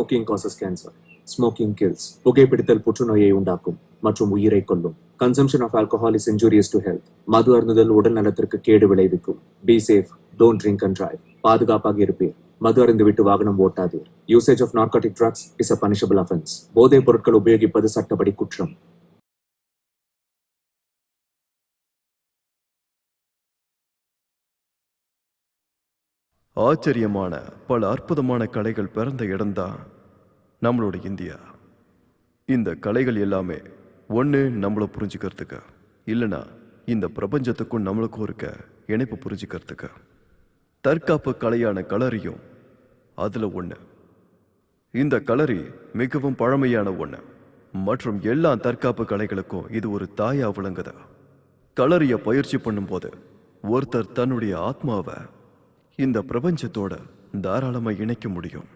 Smoking causes cancer. Smoking kills. புகைப்பிடித்தல் புற்றுநோயை உண்டாக்கும் மற்றும் உயிரை கொல்லும். Consumption of alcohol is injurious to health. மது அருந்துதல் உடல் நலத்திற்கு கேடு விளைவிக்கும். Be safe. Don't drink and drive. பாதுகாப்பாக இருப்பீர். மது அருந்துவிட்டு வாகனம் ஓட்டாதீர். Usage of narcotic drugs is a punishable offense. போதைப் பொருட்கள் உபயோகிப்பது சட்டப்படி குற்றம். ஆச்சரியமான பல அற்புதமான கலைகள் பிறந்த இடம்தான் நம்மளோட இந்தியா. இந்த கலைகள் எல்லாமே ஒன்று நம்மளை புரிஞ்சுக்கிறதுக்கு, இல்லைனா இந்த பிரபஞ்சத்துக்கும் நம்மளுக்கும் இருக்க இணைப்பு புரிஞ்சுக்கிறதுக்கு. தற்காப்பு கலையான களரியும் அதில் ஒன்று. இந்த களரி மிகவும் பழமையான ஒன்று மற்றும் எல்லா தற்காப்பு கலைகளுக்கும் இது ஒரு தாயா விளங்குது. களரியை பயிற்சி பண்ணும்போது ஒருத்தர் தன்னுடைய ஆத்மாவை இந்த பிரபஞ்சத்தோட தாராளமா இணைக்க முடியும்.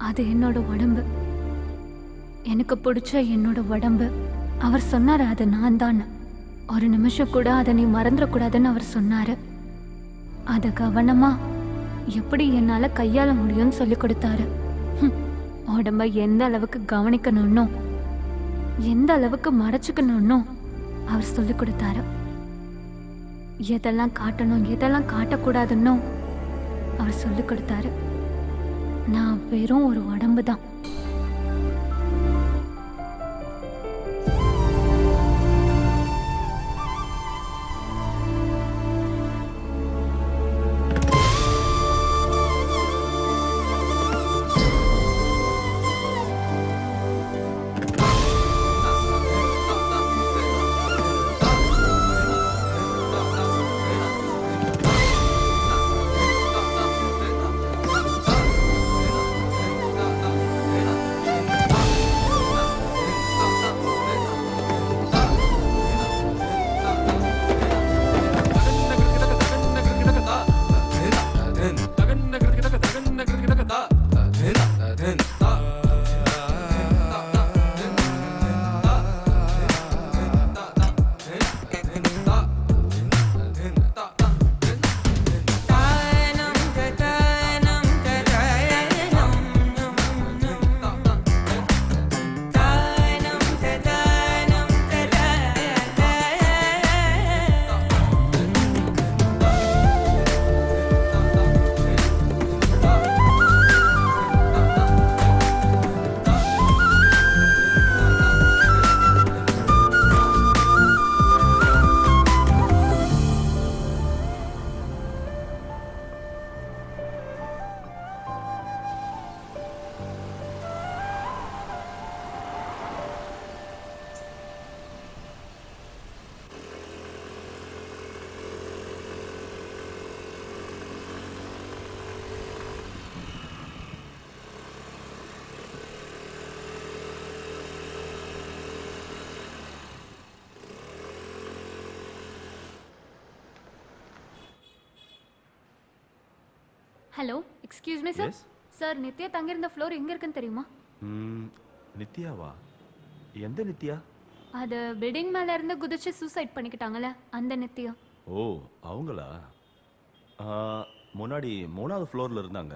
அது என்னோட உடம்பு, எனக்கு பிடிச்ச என்னோட உடம்பு. அவர் சொன்னாரு அது நான் தான். ஒரு நிமிஷம் கூட அதை நீ மறந்துடக்கூடாதுன்னு அவர் சொன்னாரு. அதை கவனமா எப்படி என்னால கையாள முடியும்னு சொல்லி கொடுத்தாரு. உடம்ப எந்த அளவுக்கு கவனிக்கணும்னோ எந்த அளவுக்கு மறைச்சுக்கணும்னோ அவர் சொல்லி கொடுத்தாரு. எதெல்லாம் காட்டணும் எதெல்லாம் காட்டக்கூடாதுன்னோ அவர் சொல்லி கொடுத்தாரு. நான் வெறும் ஒரு உடம்பு தான். Hello, excuse me sir. Yes? Sir, Nithya தங்கியிருந்த ஃப்ளோர் எங்க இருக்குன்னு தெரியுமா? நித்யாவா? எந்த நித்யா? அது பில்டிங் மேல இருந்து குதிச்சு சூசைட் பண்ணிக்கிட்டாங்கல்ல, அந்த நித்யா. ஓ அவங்களா? முன்னாடி 3வது ஃப்ளோரில் இருந்தாங்க.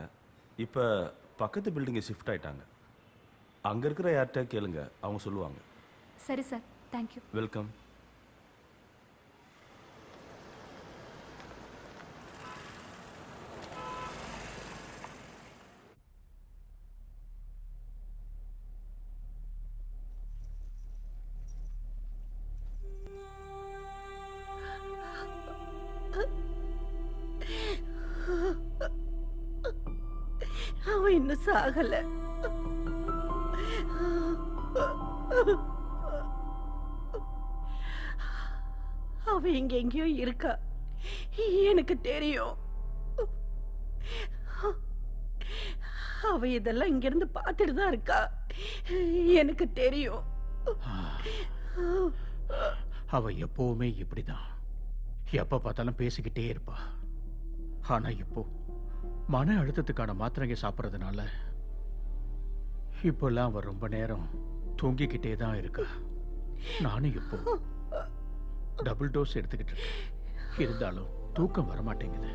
இப்போ பக்கத்து பில்டிங்கை ஷிஃப்ட் ஆயிட்டாங்க. அங்கே இருக்கிற யார்கிட்ட கேளுங்க, அவங்க சொல்லுவாங்க. சரி சார், தேங்க்யூ. வெல்கம். அவன் இன்னும் சாகல. அவ இங்க எங்கேயோ இருக்கா, எனக்கு தெரியும். அவ இதெல்லாம் இங்க இருந்து பார்த்துட்டு தான் இருக்கா, எனக்கு தெரியும். அவ எப்பவுமே இப்படிதான், எப்ப பார்த்தாலும் பேசிக்கிட்டே இருப்பா. ஆனா இப்போ மன அழுத்தத்துக்கான மாத்திரைங்க சாப்பிட்றதுனால இப்போல்லாம் அவ ரொம்ப நேரம் தூங்கிக்கிட்டே தான் இருக்கா. நானும் இப்போ டபுள் டோஸ் எடுத்துக்கிட்டு இருக்கேன், இருந்தாலும் தூக்கம் வரமாட்டேங்குது.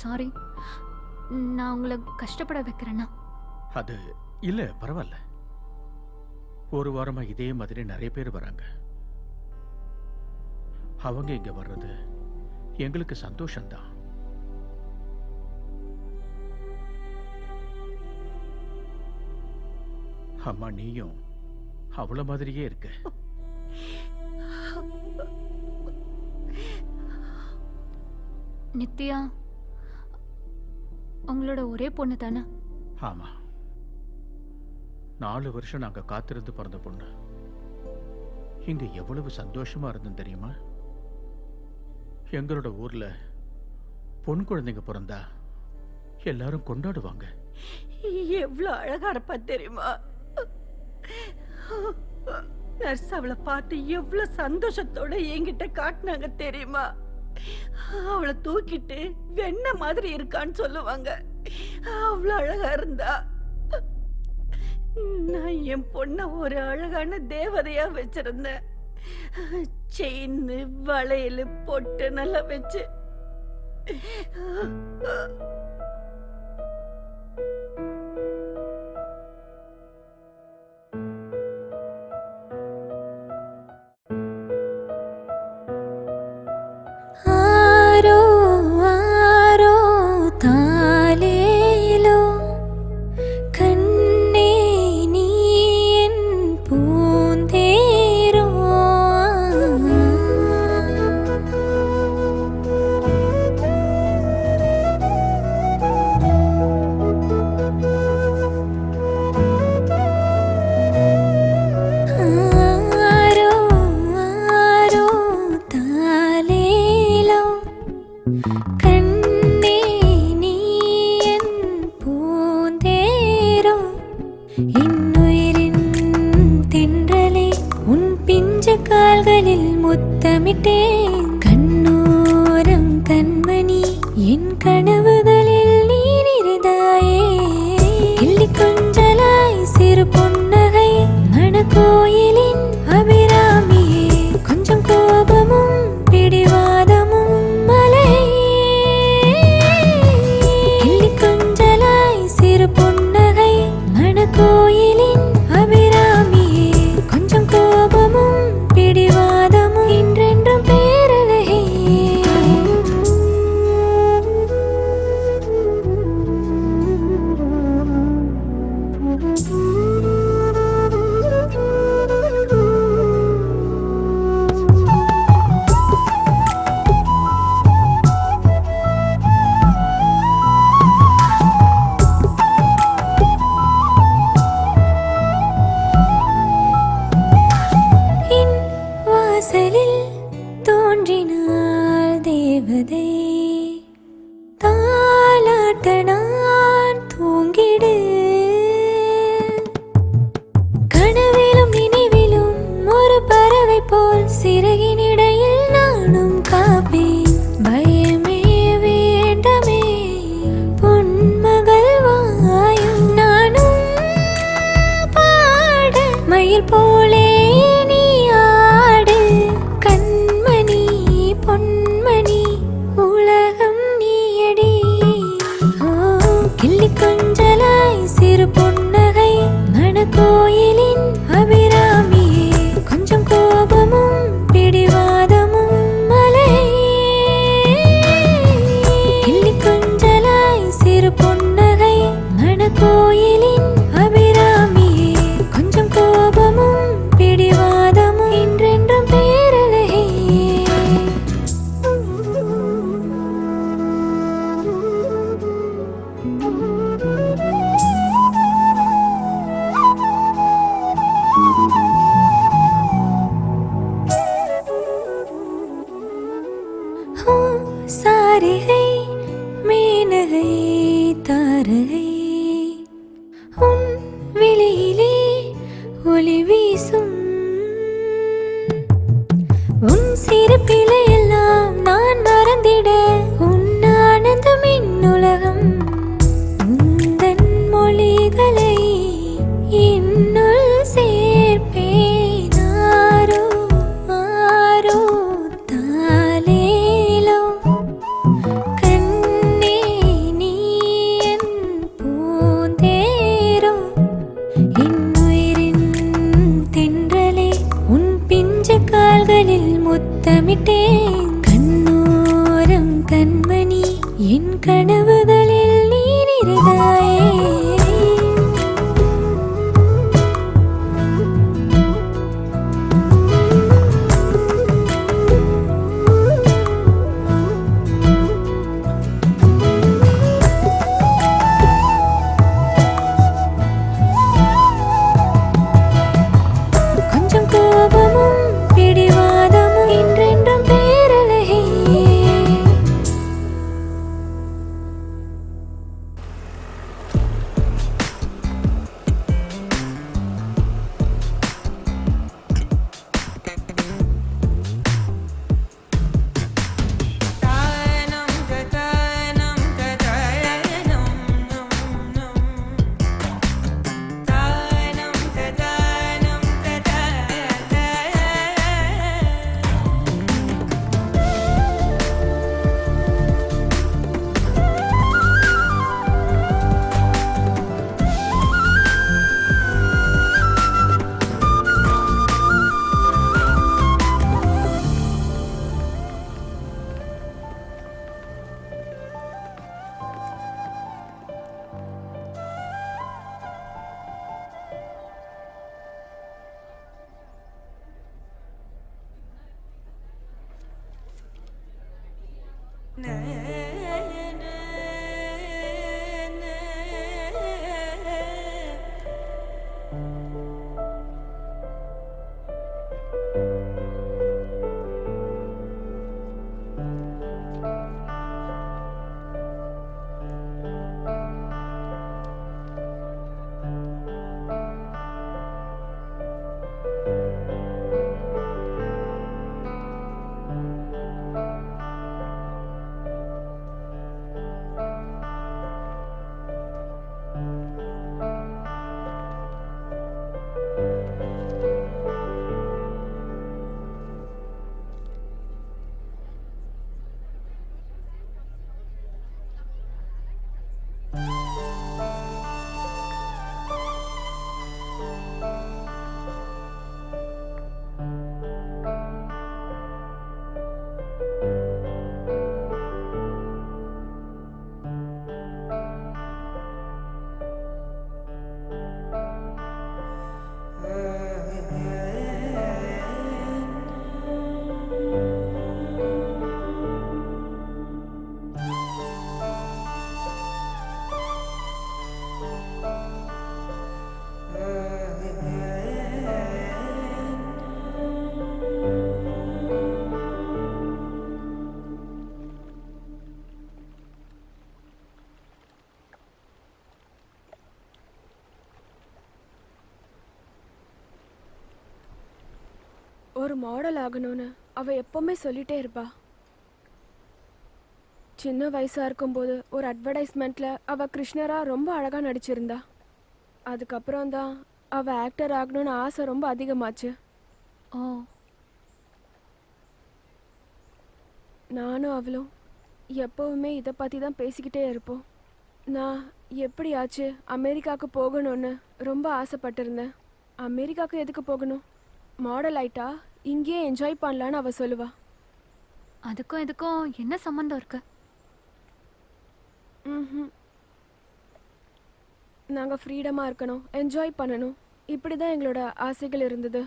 சாரி, நான் உங்களை கஷ்டப்பட வைக்கிறேன்னா? அது இல்ல, பரவாயில்ல. ஒரு வாரமா இதே மாதிரி நிறைய பேர் வராங்க. அவங்க இங்க வர்றது எங்களுக்கு சந்தோஷம்தான். அம்மா, நீயும் அவ்வளவு மாதிரியே இருக்க. நித்யா உங்களோட ஒரே பொண்ணு தானே? ஆமா, 4 வருஷம் நாங்க காத்திருந்து பிறந்த பொண்ணு. இங்க எவ்வளவு சந்தோஷமா இருந்தோம் தெரியுமா? எங்களோட ஊர்ல பொன் குழந்தைங்க பிறந்தா எல்லாரும் கொண்டாடுவாங்க. எவ்வளவு அழகா இருப்பா தெரியுமா? நர்ஸ் அவளை பார்த்து எவ்வளவு சந்தோஷத்தோட என்கிட்ட காட்டினாங்க தெரியுமா? அவளை தூக்கிட்டு வெண்ண மாதிரி இருக்கான்னு சொல்லுவாங்க. அவ்வளவு அழகா இருந்தா. நான் என் பொண்ண ஒரு அழகான தேவதையா வச்சிருந்தேன். செயின், வளையல், பொட்டு நல்லா வச்சு. ஆரோ ஆரோ தாலேலோ கண்ணே நீ என் பூந்தேரோ. ஆரோ ஆரோ தாலேலோ கண்ணே நீ என் பூந்தேரோ. இன்னுயிரின் தென்றலே உன் பிஞ்சு கால்களில் முத்தமிட்டேன். கண்ணோரம் கண்மணி என் கனவுகளில் நீ நிறைந்தாயே. கிள்ளி கொஞ்சலாய் சிறு புன்னகை மணக்கோயிலின் அபிராமியே. கொஞ்சம் கோபமும் பிடிவாதமும் மலையே. கிள்ளி கொஞ்சலாய் சிறு புன்னகை மணக்கோயிலின் அபிராமியே. கொஞ்சம் கோபமும் பிடிவாதமும் என்றென்றும் பேரழகே. என் வாசலில் தோன்றினாள் தேவதை. தாலாட்ட நான் தூங்கிடு. மயில் போலே நீ ஆடு கண்மணி பொன்மணி உலகம் நீயடி ஓ, கிள்ளி கொஞ்சலாய் சிறு புன்னகை மணக்கோயிலின் அபிராமியே கொஞ்சம் கோபமும் பிடிவாதமும் மலையே கிள்ளி கொஞ்சலாய் சிறு புன்னகை மணக்கோயிலின் அபிராமியே கொஞ்சம் கோபமும் பிடிவாதமும் என்றென்றும் பேரலையே ஹோ, சாரிகை மேனகை தாரகை உன் விழியிலே ஒளி வீசும் உன் சிரிப்பிலே எல்லாம் நான் மறந்திட உன் ஆனந்தம் என்னுலகம் உந்தன் மொழிகளை என்னுள் சேர்ப்பேன் ஆரோ ஆரோ தாலேலோ கண்ணே நீ என் பூந்தேரோ என் உயிரின் தென்றலே உன் பிஞ்சு கால்களில் முத்தமிட்டேன் கண்ணோரம் கண்மணி என் கனவுகளில் நீ நிறைந்தாயே கொஞ்சம் கோபமும் பிடிவாதமும் என்றென்றும் பேரலையே ஒரு மாடல் ஆகணும்னு அவ எப்பவுமே சொல்லிட்டே இருப்பா. சின்ன வயசா இருக்கும்போது ஒரு அட்வர்டைஸ்மெண்ட்ல அவ கிருஷ்ணரா ரொம்ப அழகா நடிச்சிருந்தா. அதுக்கப்புறம் தான் அவ ஆக்டர் ஆகணும்னு ஆசை ரொம்ப அதிகமாச்சு. ஓ, நானும் அவளும் எப்பவுமே இதை பற்றி தான் பேசிக்கிட்டே இருப்போம். நான் எப்படியாச்சு அமெரிக்காவுக்கு போகணும்னு ரொம்ப ஆசைப்பட்டிருந்தேன். அமெரிக்காவுக்கு எதுக்கு போகணும்? மாடல் ஆயிட்டா இங்கேயே என்ஜாய் பண்ணலான்னு அவ சொல்லுவா. அதுக்கும் இதுக்கும் என்ன சம்மந்தம் இருக்கு? ம், நாங்கள் ஃப்ரீடமாக இருக்கணும், என்ஜாய் பண்ணணும், இப்படி தான் எங்களோட ஆசைகள் இருந்தது.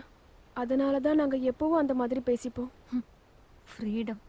அதனால தான் நாங்கள் எப்போவும் அந்த மாதிரி பேசிப்போம். Freedom.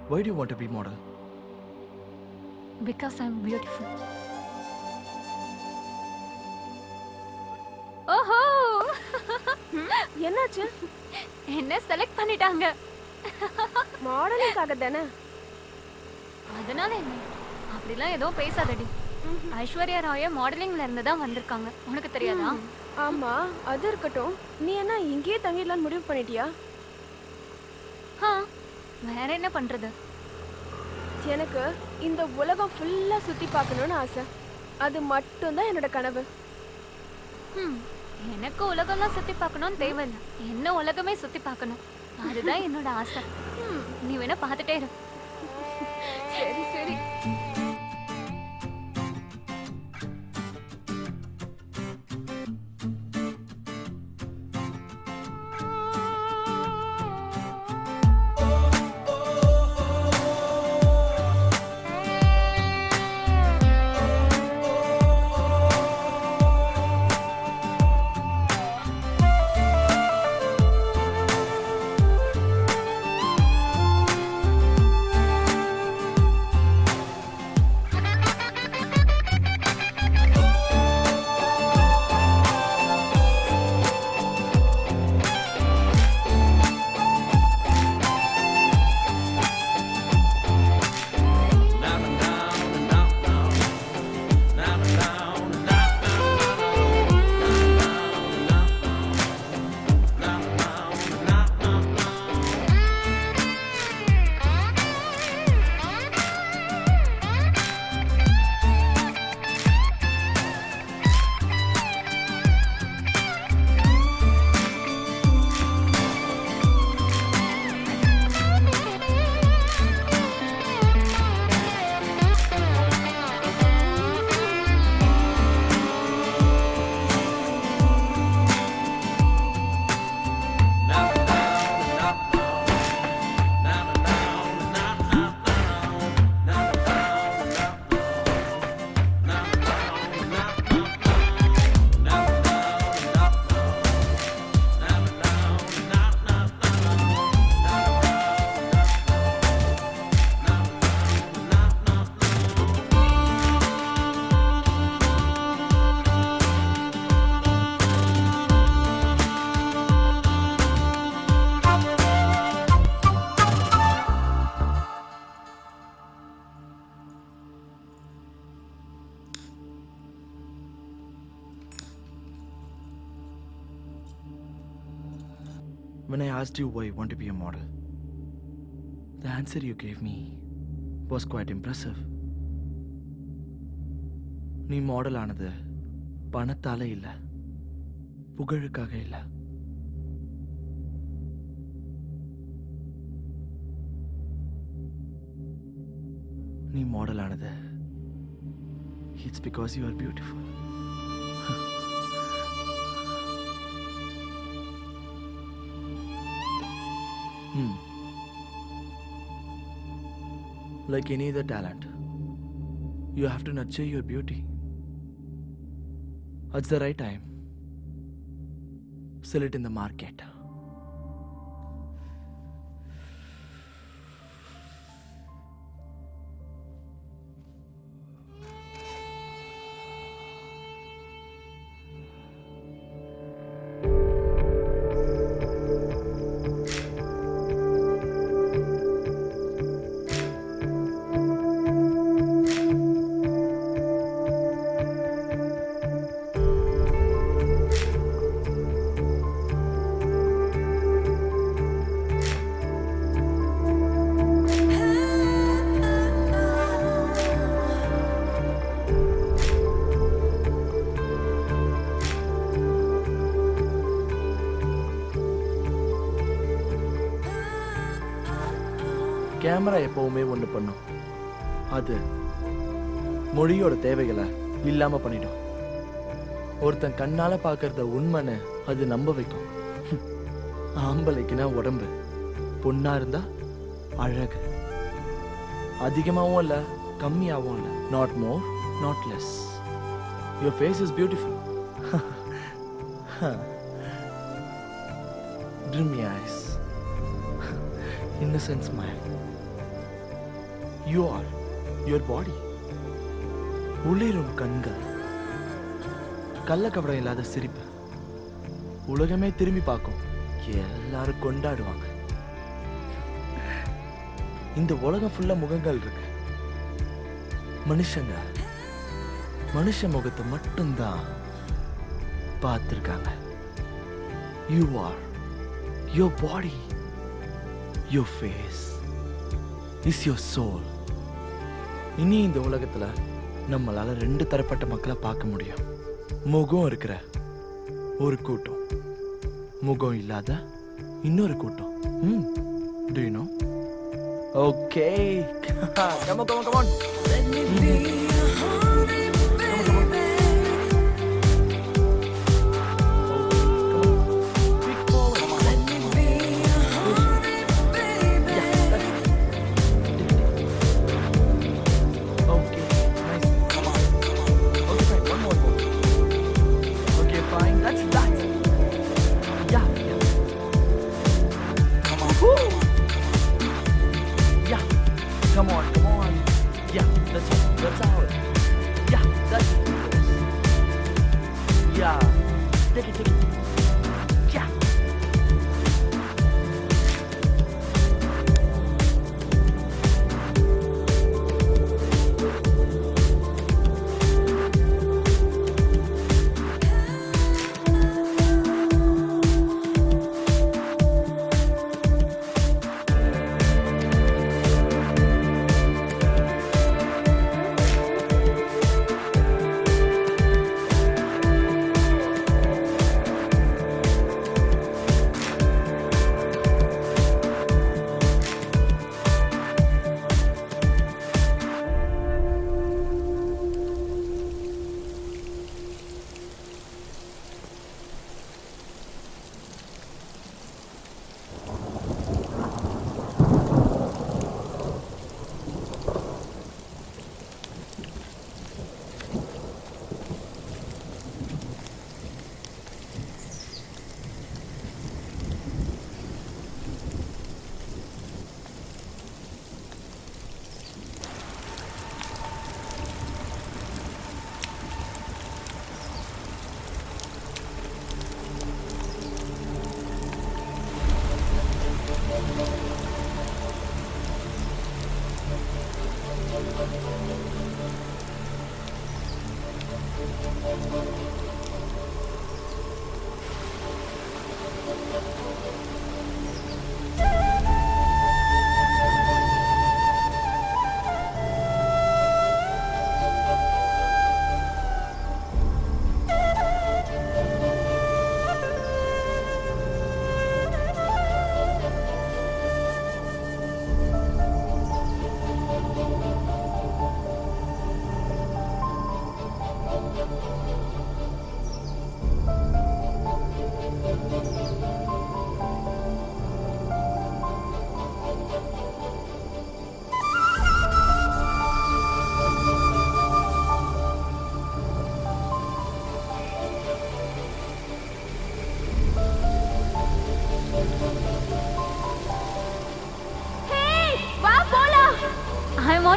Why do you want to be model? Because I'm beautiful. ஓஹோ, என்னாச்சு? என்ன செலக்ட் பண்ணிட்டாங்க. மாடலிங்காக தானே? அதனால என்ன? அப்படிலாம் எதுவும் பேசாதடி. ஐஸ்வர்யா ராய மாடலிங்ல இருந்து தான் வந்திருக்காங்க. உனக்கு தெரியாதா? ஆமா, அது இருக்கட்டும். நீ என்ன இங்கேயே தங்கிடலான்னு முடிவு பண்ணிட்டியா? வேற என்ன பண்றது? எனக்கு இந்த உலகம் ஃபுல்லா சுத்தி பார்க்கணும்னு ஆசை. அது மட்டும்தான் என்னோட கனவு. எனக்கு உலகம்லாம் சுத்தி பார்க்கணும்னு தேவையில்லை. என்ன உலகமே சுத்தி பார்க்கணும், அதுதான் என்னோட ஆசை. நீ வேணா பார்த்துட்டே இரு. சரி சரி. asked you why you want to be a model. The answer you gave me was quite impressive. நீ மாடல் ஆனது பணத்தால இல்ல, புகழுக்காக இல்ல. நீ மாடல் ஆனது it's because you are beautiful. Like any other talent, you have to nurture your beauty. At the right time, sell it in the market. Camera எப்பவுமே ஒன்று பண்ணும், அது மொழியோட தேவைகளை இல்லாம பண்ணிடும். ஒருத்தன் கண்ணால பார்க்கறத உண்மைன்னு அது நம்ப வைக்கும். ஆம்பளைக்குன்னா உடம்பு, பொண்ணா இருந்தா அழகு. அதிகமாகவும் இல்லை, கம்மியாகவும் இல்லை. Not more, not less. Your face is beautiful. Dreamy eyes, innocent smile. You are your body. ஒளிரும் கண்கள், கள்ளக்கபடம் இல்லாத சிரிப்பு. உலகமே திரும்பி பார்க்கும், எல்லாரும் கொண்டாடுவாங்க. இந்த உலகம் ஃபுல்லா முகங்கள் இருக்கு. மனுஷங்க மனுஷ முகத்தை மட்டும்தான் பார்த்துருக்காங்க. You are, your body, your face is your soul. இனி இந்த உலகத்துல நம்மளால ரெண்டு தரப்பட்ட மக்களை பார்க்க முடியும். முகம் இருக்கிற ஒரு கூட்டம், முகம் இல்லாத இன்னொரு கூட்டம். Do you know? Okay. Come on, come on, come on. Come on, come on. Yeah, that's it. That's out. Yeah, that's it. Yeah. Take it, take it. Yeah.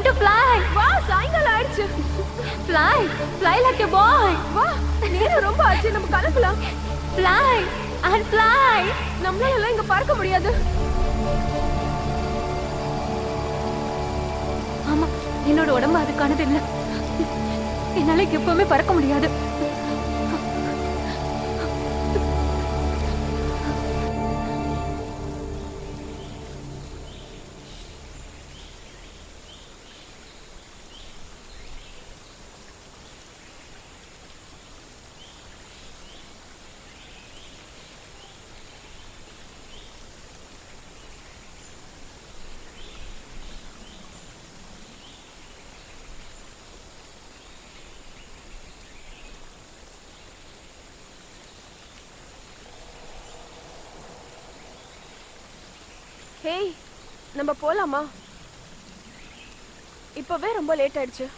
want to fly. வா சாயங்காலம் ஆயிடுச்சு. Fly. Fly like a boy. வா நேரம் ரொம்ப ஆச்சு, நம்ம கிளம்பலாம். Fly and fly. நம்மளால எல்லாம் இங்க பறக்க முடியாது. ஆமா, என்னோட உடம்பு அதுக்கானது இல்ல. என்னால எப்பவுமே பறக்க முடியாது. ஹேய், நம்ம போலாமா? இப்பவே ரொம்ப லேட் ஆயிடுச்சு.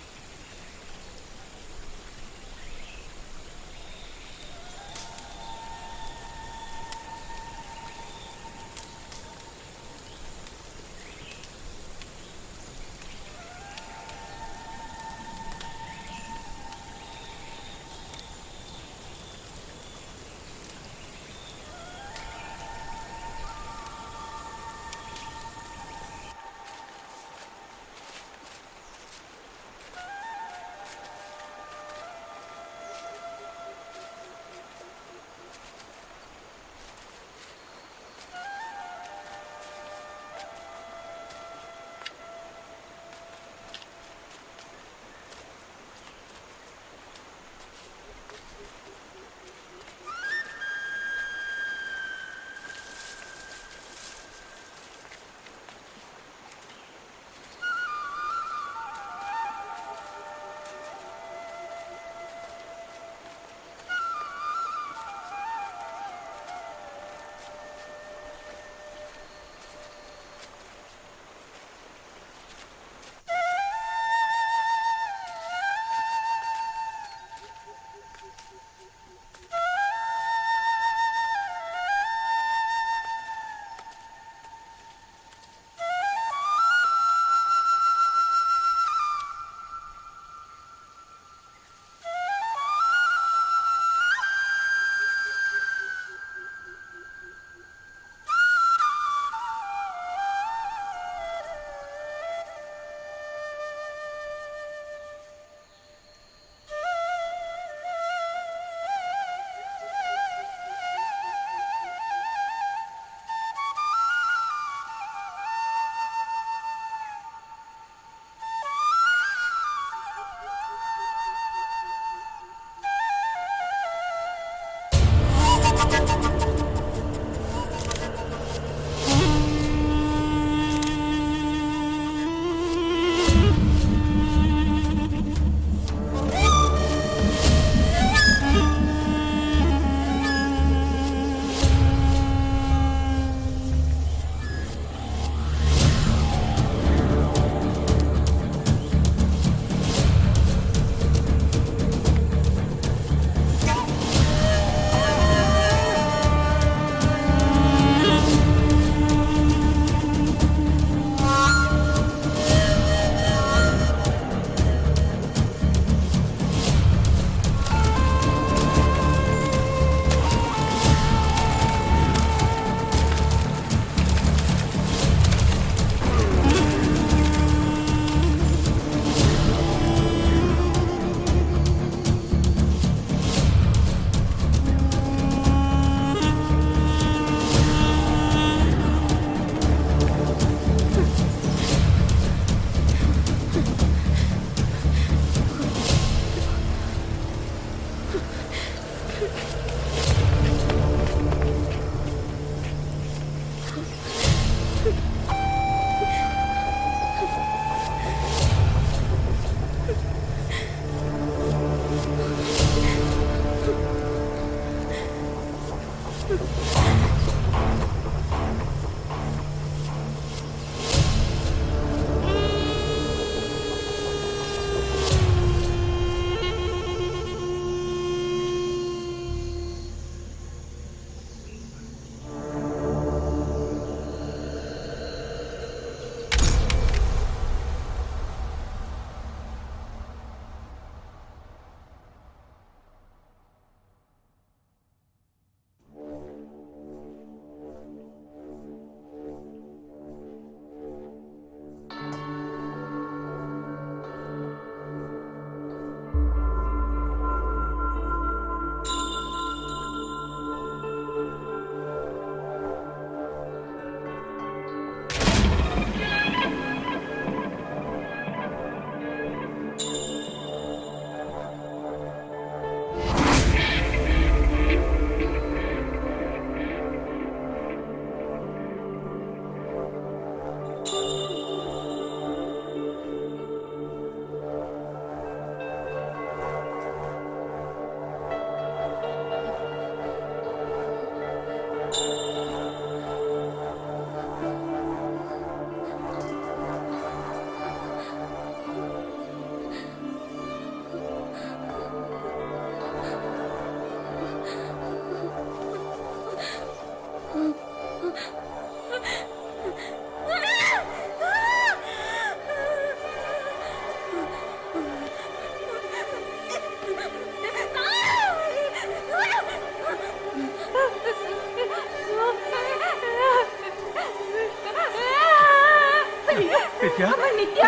நித்யா அம்மா, நித்யா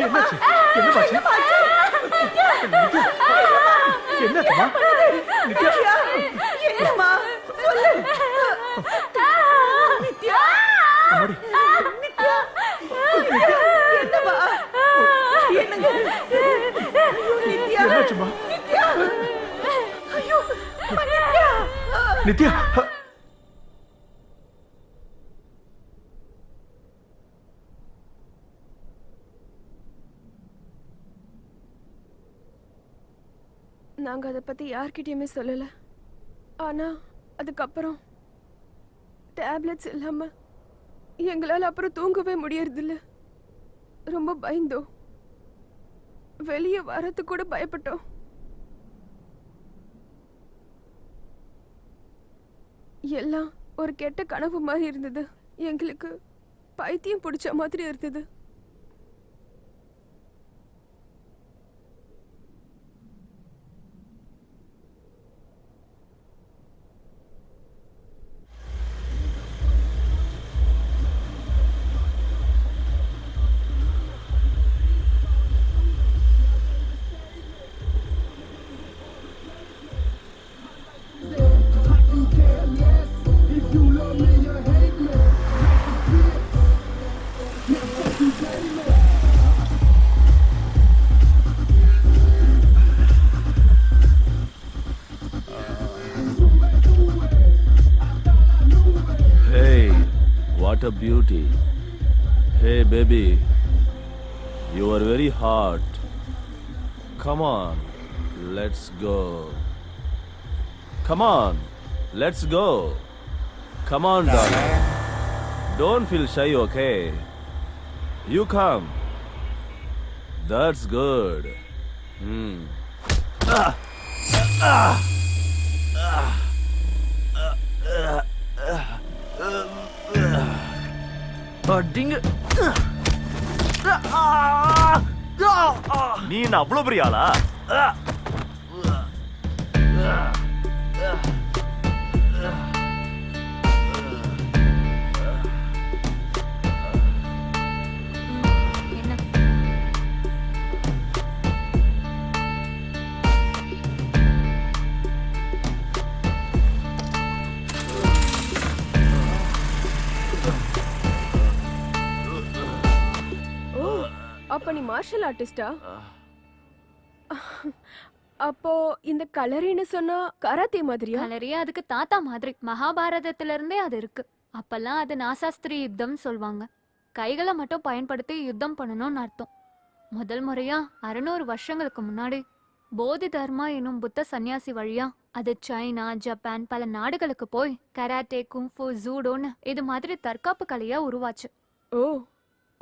என்னாச்சு என்னமாச்சு நித்யா என்னாச்சுமா நித்யா என்னம்மா சொல்லு நித்யா அம்மாடி நித்யா என்னம்மா என்னங்க ஐயோ, நித்யா என்னாச்சுமா நித்யா ஐயோ நித்யா நித்யா நாங்க அதை பத்தி யார்கிட்டயுமே சொல்லல. ஆனா அதுக்கப்புறம் டேப்லெட்ஸ் இல்லாம எங்களால அப்புறம் தூங்கவே முடியறதில்ல. ரொம்ப பயந்தோம், வெளியே வரது கூட பயப்பட்டோம். எல்லாம் ஒரு கெட்ட கனவு மாதிரி இருந்தது. எங்களுக்கு பைத்தியம் பிடிச்ச மாதிரி இருந்தது. What a beauty. Hey baby, you are very hot. Come on, let's go. Come on, let's go. Come on, darling. Don't feel shy, okay? You come. That's good. அடிங்க நீ என்ன அவ்வளவு பெரிய ஆளா? என்ன அப்ப நீ மார்ஷல் ஆர்டிஸ்டா? அப்போ இந்த கலரின்னு சொன்னா கராத்தே மாதிரியா? கலரியா அதுக்கு தாத்தா மாதிரி. மகாபாரதத்துல இருந்தே அது இருக்கு. அப்பெல்லாம் அது நாசாஸ்திரி யுத்தம் சொல்வாங்க. கைகளை மட்டும் பயன்படுத்தி யுத்தம் பண்ணணும்னு அர்த்தம். முதல் முறையா 600 வருஷங்களுக்கு முன்னாடி போதி தர்மா எனும் புத்த சன்னியாசி வழியா அது சைனா, ஜப்பான் பல நாடுகளுக்கு போய் கராட்டே, குங்ஃபு, ஜூடோன்னு இது மாதிரி தற்காப்பு கலையா உருவாச்சு. ஓ,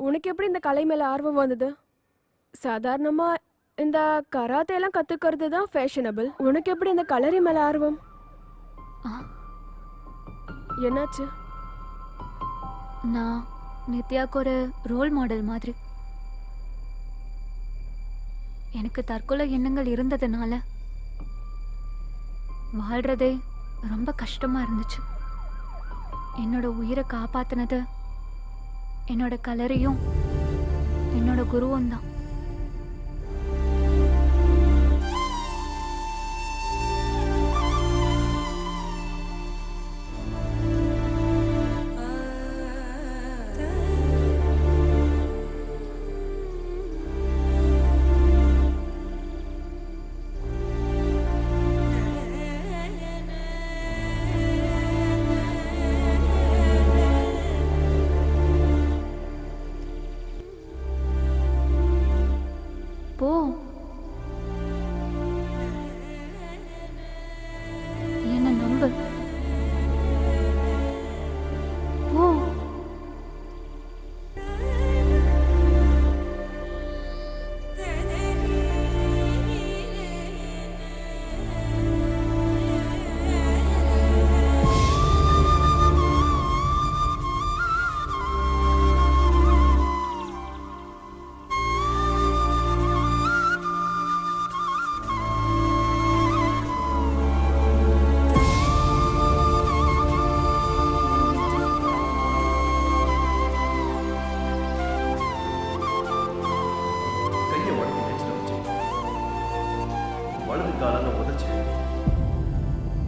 உனக்கு எப்படி இந்த கலை மேல ஆர்வம் வந்தது? சாதாரணமா இந்த கராத்தே எல்லாம் கத்துக்கிறது தான் ஃபேஷனபிள். உனக்கு எப்படி இந்த கலரி மேல ஆர்வம்? என்னாச்சு? நான் நித்யாக்கு ஒரு ரோல் மாடல் மாதிரி. எனக்கு தற்கொலை எண்ணங்கள் இருந்ததுனால வாழ்றதே ரொம்ப கஷ்டமா இருந்துச்சு. என்னோட உயிரை காப்பாத்தினது என்னோட கலரியும் என்னோட குருவும் தான்.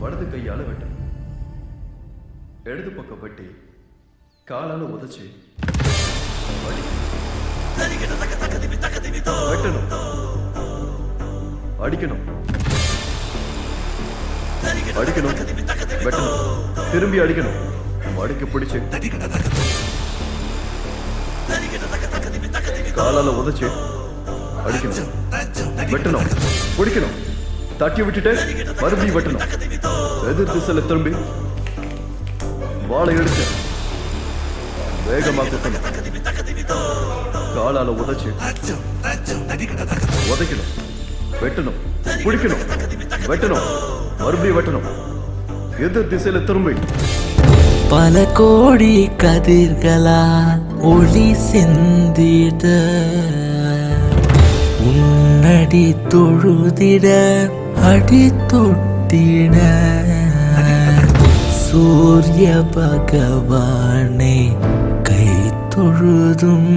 வலது கையால வெட்டு. இடது பக்கம் வெட்டி காலால உதைச்சு அடி. வெட்டணும், அடிக்கணும், அடிக்கணும், வெட்டணும், திரும்பி அடிக்கணும், மடிக்க பிடிச்சு காலால உதைச்சு அடிக்கணும், வெட்டணும், பிடிக்கணும், தட்டி விட்டுட்டு மறுபடியும் வெட்டணும், எதிர் திசையில திரும்பி வாழை எடுத்து வேகமா குத்தணும், காலால உதைச்சு உதைக்கணும், வெட்டணும், பிடிக்கணும், வெட்டணும், மறுபடியும் வெட்டணும், எதிர் திசையில திரும்பி. பல கோடி கதிர்களால் ஒளி சிந்திட உன்னடி தொழுதிட அடி தொட்டிட சூரிய பகவானை கை தொழுதும்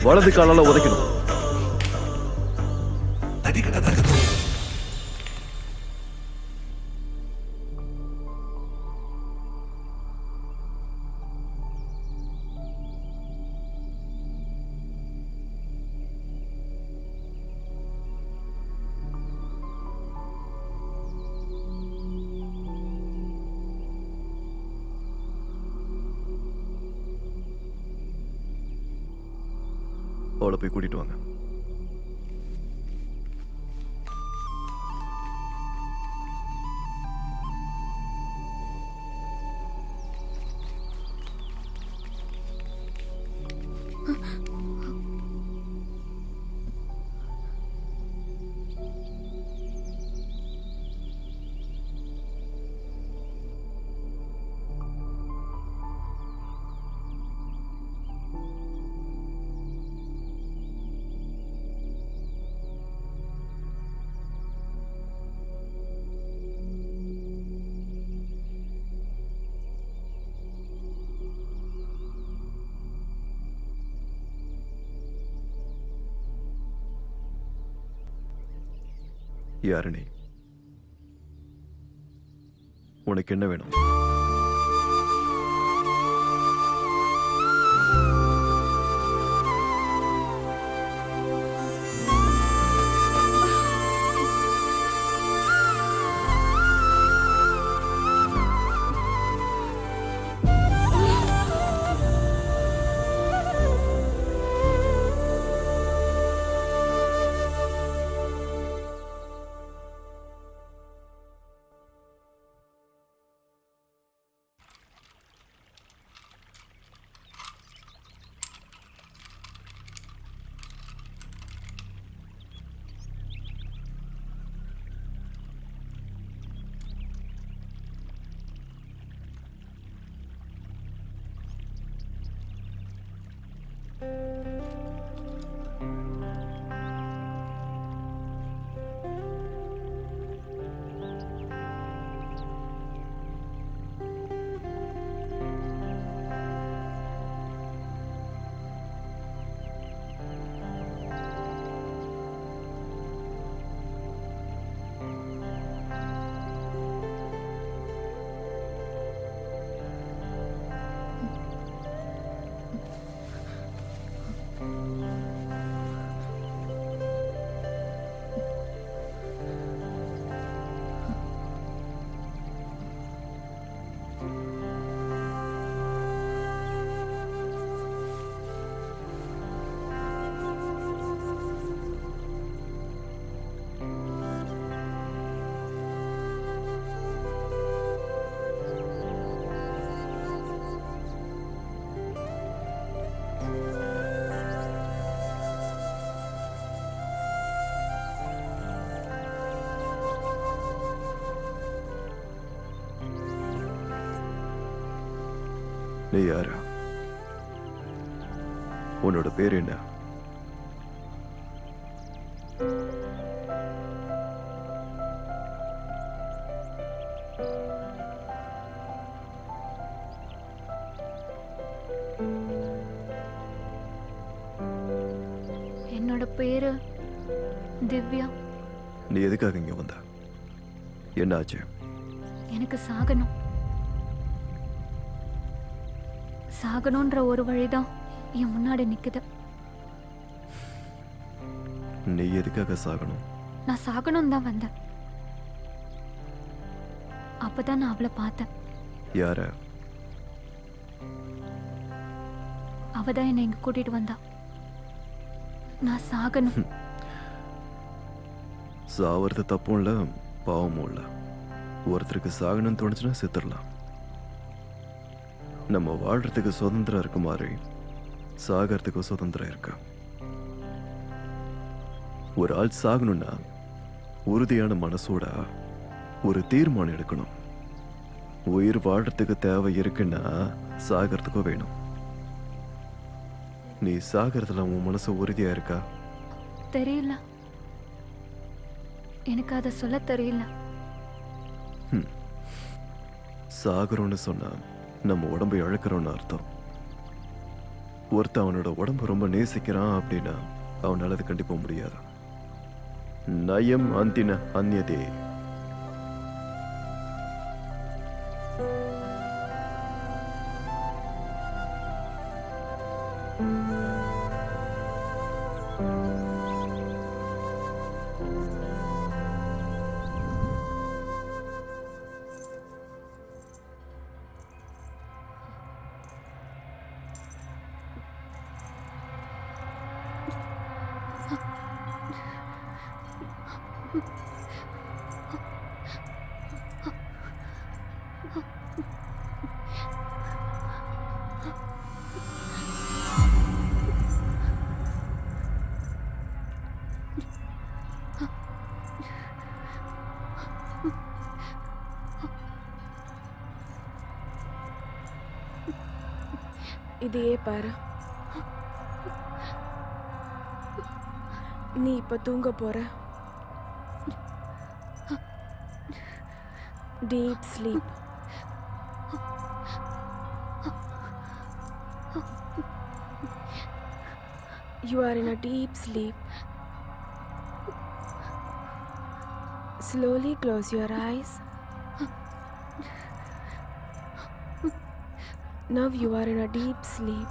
வலது காலால உதைக்கணும், அவளை போய் கூட்டிட்டு வாங்க. யாரு நீ? உனக்கு என்ன வேணும்? நீ யாரா? உன்னோட பேர் என்ன? என்னோட பேரு திவ்யா. நீ எதுக்காக இங்க வந்த? என்ன ஆச்சு? எனக்கு சாகணும். சாகணுன்ற ஒரு வழிதான் என் முன்னாடி நிக்குது. நீ எதுக்காக சாகணும்? நான் சாகணும் தான் வந்தேன். அப்பதான் நான் அவளை பார்த்தேன். யார? அவதான் என்னை இங்க கூட்டிட்டு வந்தா. நான் சாகணும். சாவறது தப்பும் இல்ல, பாவமும் இல்ல. ஒருத்தருக்கு சாகணும்னு தோணுச்சுன்னா செத்துடலாம். நம்ம வாழ்றதுக்கு சுதந்திரம் இருக்கு மாதிரி சாகிறதுக்கு சுதந்திரம் இருக்கு. ஒரு ஆள் சாகணும்னா உறுதியான மனசோட ஒரு தீர்மானம் எடுக்கணும். உயிர் வாழ்றதுக்கு தேவை இருக்குன்னா சாகிறதுக்கும் வேணும். நீ சாகிறதுல உன் மனசு உறுதியா இருக்கா? தெரியல, எனக்கு அதை சொல்ல தெரியல. சாகுறோம்னு சொன்னா நம்ம உடம்பை இழக்கிறோம்னு அர்த்தம். ஒருத்த அவனோட உடம்பு ரொம்ப நேசிக்கிறான் அப்படின்னா அவனால அது கண்டிப்பா முடியாது. நயம் அந்தின அந்நியதே. இதையே பாரு. நீ இப்ப தூங்க போற. Deep sleep. You are in a deep sleep. Slowly close your eyes. Now you are in a deep sleep.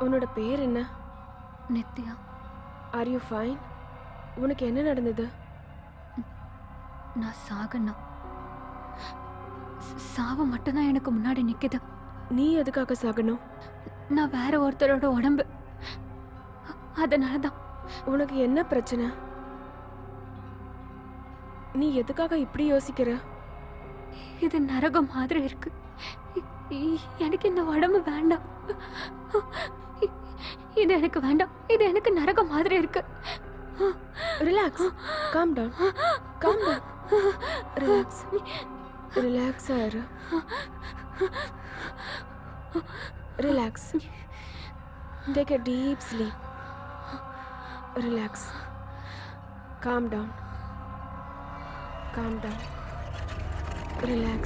உன்னோட பேர் என்ன? நித்யா. Are you fine? உனக்கு என்ன நடந்தது? நான் சாகணும். சாவு மட்டும்தான் எனக்கு முன்னாடி நிக்குது. நீ எதுக்காக சாகணும்? நான் வேற ஒருத்தரோட உடம்பு. அதனாலதான். உனக்கு என்ன பிரச்சனை? நீ எதுக்காக இப்படி யோசிக்கிற? இது நரகம் மாதிரி இருக்கு. எனக்கு இந்த உடம்பு வேண்டாம். இது எனக்கு வேண்டாம். இது எனக்கு நரகம் மாதிரி இருக்கு. Relax. Calm down. Calm down. Relax. Relax ஆயிரு. Relax. Take a deep sleep. Relax. Calm down. Calm down. Relax.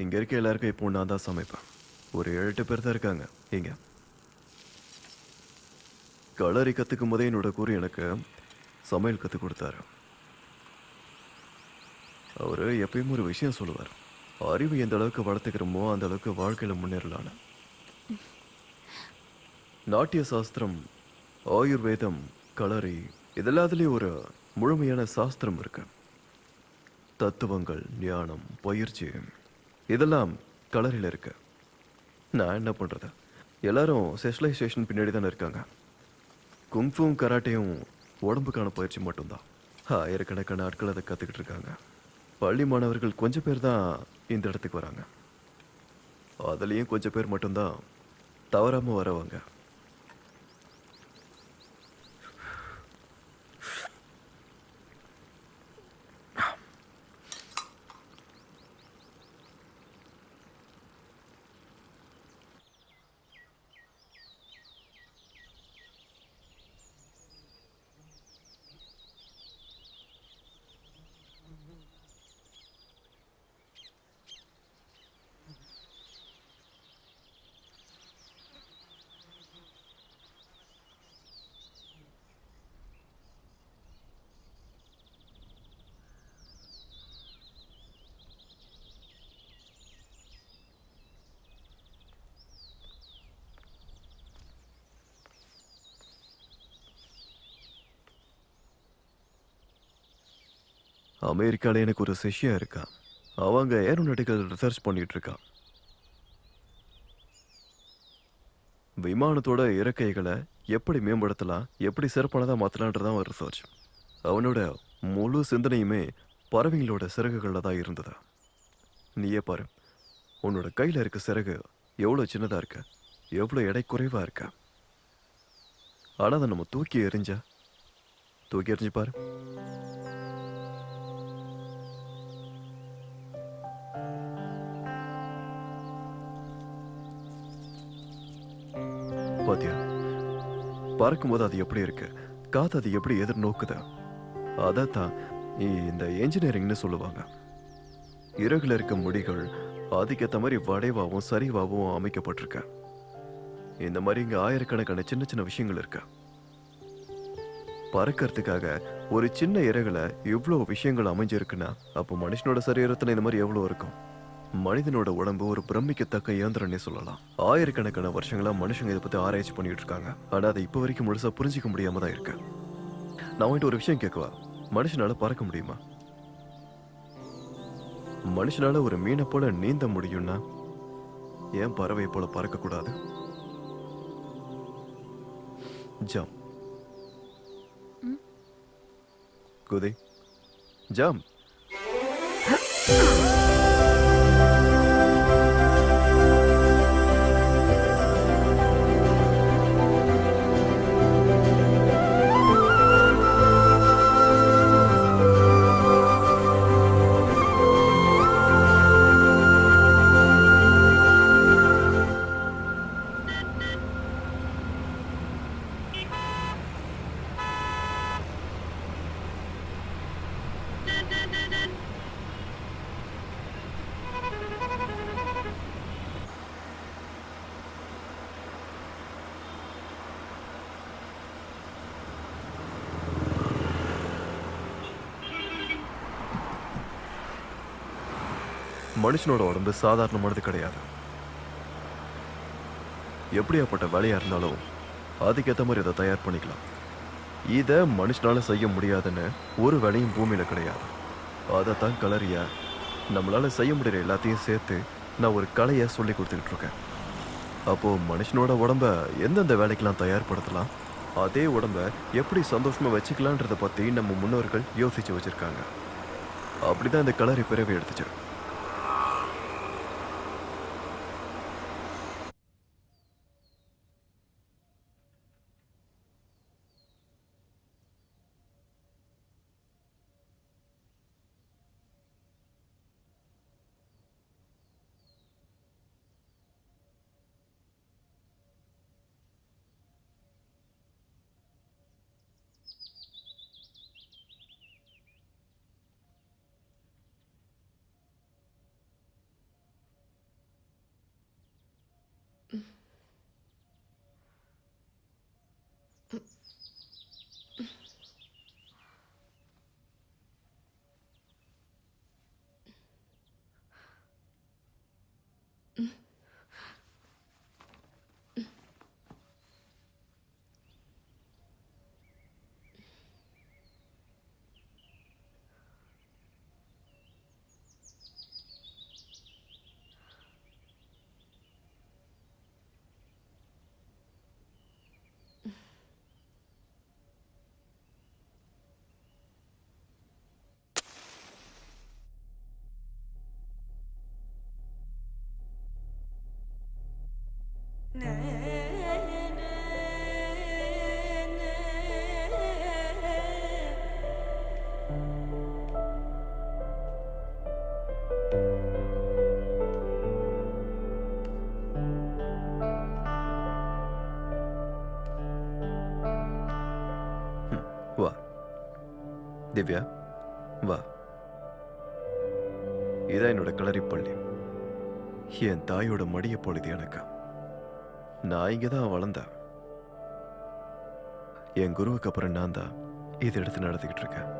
இங்க இருக்க எல்லாருக்கும் இப்போ நான் தான் சமைப்பேன். ஒரு 7-8 பேர் தான் இருக்காங்க இங்க. களரி கத்துக்கும் போதே என்னோட குரு எனக்கு சமையல் கற்றுக் கொடுத்தாரு. அவரு எப்பயும் ஒரு விஷயம் சொல்லுவார், அறிவு எந்த அளவுக்கு வளர்த்துக்கிறோமோ அந்த அளவுக்கு வாழ்க்கையில முன்னேறலான்னு. நாட்டிய சாஸ்திரம், ஆயுர்வேதம், களரி இதெல்லாத்துலேயும் ஒரு முழுமையான சாஸ்திரம் இருக்கு. தத்துவங்கள், ஞானம், பயிற்சி இதெல்லாம் களரியில் இருக்கு. நான் என்ன பண்றது, எல்லாரும் ஸ்பெஷலைசேஷன் பின்னாடி தானே இருக்காங்க. குங்ஃபும் கராட்டையும் உடம்புக்கான பயிற்சி மட்டும்தான். ஆயிரக்கணக்கான ஆட்கள் அதை கற்றுக்கிட்டு இருக்காங்க. பள்ளி மாணவர்கள் கொஞ்சம் பேர் தான் இந்த இடத்துக்கு வராங்க. அதுலேயும் கொஞ்சம் பேர் மட்டும்தான் தவறாமல் வரவங்க. அமெரிக்காவில் எனக்கு ஒரு சிஷ்யா இருக்கா. அவங்க ஏரோநாட்டிக்கல் ரிசர்ச் பண்ணிட்டு இருக்கா. விமானத்தோட இறக்கைகளை எப்படி மேம்படுத்தலாம், எப்படி சிறப்பானதாக மாற்றலான்றதான் ஒரு ரிசர்ச். அவனோட முழு சிந்தனையுமே பறவைங்களோட சிறகுகளில் தான் இருந்தது. நீயே பாரு, உன்னோட கையில் இருக்க சிறகு எவ்வளோ சின்னதாக இருக்க, எவ்வளோ எடை குறைவாக இருக்க. ஆனால் அதை நம்ம தூக்கி எறிஞ்சு பாரு. பாத்தியா, பறக்கும்போது அது எப்படி இருக்கு, காத்து அது எப்படி எதிர்நோக்குது. அதான் இந்த என்ஜினியரிங்னு சொல்லுவாங்க. இறகுல இருக்க முடிகள் அதுக்கேற்ற மாதிரி வளைவாகவும் சரிவாகவும் அமைக்கப்பட்டிருக்க. இந்த மாதிரி இங்க ஆயிரக்கணக்கான சின்ன சின்ன விஷயங்கள் இருக்கு. பறக்கிறதுக்காக ஒரு சின்ன இறகுல இவ்வளோ விஷயங்கள் அமைஞ்சிருக்குன்னா அப்போ மனுஷனோட சரீரத்தில் இந்த மாதிரி எவ்வளோ இருக்கும். மனிதனோட உடம்பு ஒரு பிரமிக்கத்தக்க இயந்திரம்னே சொல்லலாம். ஆயிரக்கணக்கான வருஷங்களா மனுஷங்க இதை பத்தி ஆராய்ச்சி பண்ணிட்டு இருக்காங்க. ஆனா அதை இப்போ வரைக்கும் முழுசா புரிஞ்சிக்க முடியாம தான் இருக்கு. நான் வந்துட்டு ஒரு விஷயம் கேட்கவா? மனுஷனால பறக்க முடியுமா? மனுஷனால ஒரு மீனை போல நீந்த முடியும்னா ஏன் பறவை போல பறக்க கூடாது? ஜம் குதி ஜம். மனுஷனோட உடம்பு சாதாரணமானது கிடையாது. எப்படியாப்பட்ட வேலையா இருந்தாலும் அதுக்கேற்ற மாதிரி அதை தயார் பண்ணிக்கலாம். இதை மனுஷனால செய்ய முடியாதுன்னு ஒரு வேலையும் பூமியில கிடையாது. அதைத்தான் கலரியா நம்மளால செய்ய முடிகிற எல்லாத்தையும் சேர்த்து நான் ஒரு கலையை சொல்லி கொடுத்துக்கிட்டு இருக்கேன். அப்போ மனுஷனோட உடம்ப எந்தெந்த வேலைக்கெல்லாம் தயார்படுத்தலாம், அதே உடம்ப எப்படி சந்தோஷமா வச்சுக்கலான்றதை பத்தி நம்ம முன்னோர்கள் யோசிச்சு வச்சிருக்காங்க. அப்படிதான் இந்த கலரி பிறவி எடுத்துச்சு. வா திவ்யா, வா. இதான் என்னோட களரிப்பள்ளி. என் தாயோட மடிய பொழுது எனக்கு. நான் இங்கே தான் வளர்ந்தேன். என் குருவுக்கு அப்புறம் நான் தான் இதை எடுத்து நடத்திக்கிட்டு இருக்கேன்.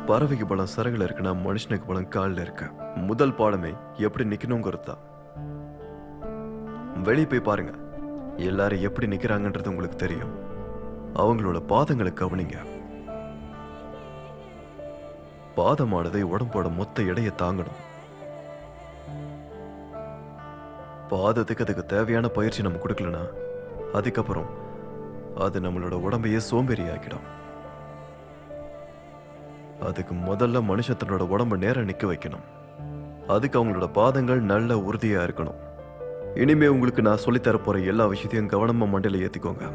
பறவைக்கு பலம் சரகுல இருக்குன்னா மனுஷனுக்கு பலம் காலில் இருக்கு. முதல் பாடமே எப்படி நிக்கணுங்கிறது தான். வெளியே போய் பாருங்க, எல்லாரும் எப்படி நிக்கிறாங்கன்றது உங்களுக்கு தெரியும். அவங்களோட பாதங்களை கவனிங்க. பாதமானதை உடம்போட மொத்த எடையை தாங்கணும். பாதத்துக்கு அதுக்கு தேவையான பயிற்சி நம்ம கொடுக்கலனா அதுக்கப்புறம் அது நம்மளோட உடம்பையே சோம்பேறி ஆக்கிடும். அதுக்கு முதல்ல மனுஷன் தன்னோட உடம்ப நேரம் நிக்க வைக்கணும். அதுக்கு அவங்களோட பாதங்கள் நல்ல உறுதியா இருக்கணும். இனிமே உங்களுக்கு நான் சொல்லித்தர போற எல்லா விஷயத்தையும் கவனமா மண்டையில ஏத்திக்கோங்க.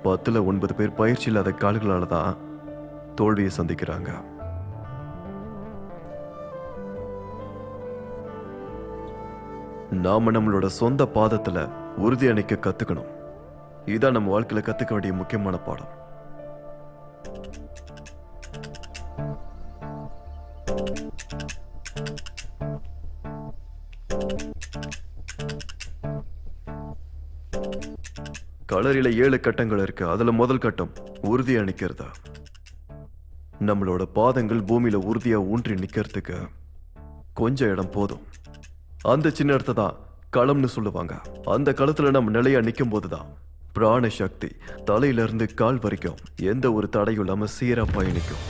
10ல் 9 பேர் பயிற்சி இல்லாத கால்களால தான் தோல்வியை சந்திக்கிறாங்க. நாம நம்மளோட சொந்த பாதத்துல உறுதியா நிக்க கத்துக்கணும். இதான் நம்ம வாழ்க்கையில கத்துக்க வேண்டிய முக்கியமான பாடம். களரியில 7 கட்டங்கள் இருக்கு. அதுல முதல் கட்டம் உறுதியா நிக்கிறதா. நம்மளோட பாதங்கள் பூமியில உறுதியா ஊன்றி நிக்கிறதுக்கு கொஞ்சம் இடம் போதும். அந்த சின்ன இடத்தை தான் களம்னு சொல்லுவாங்க. அந்த களத்துல நம்ம நிலையா நிக்கும் போதுதான் பிராண சக்தி தலையில இருந்து கால் வரைக்கும் எந்த ஒரு தடையும் இல்லாம சீரா பயணிக்கும்.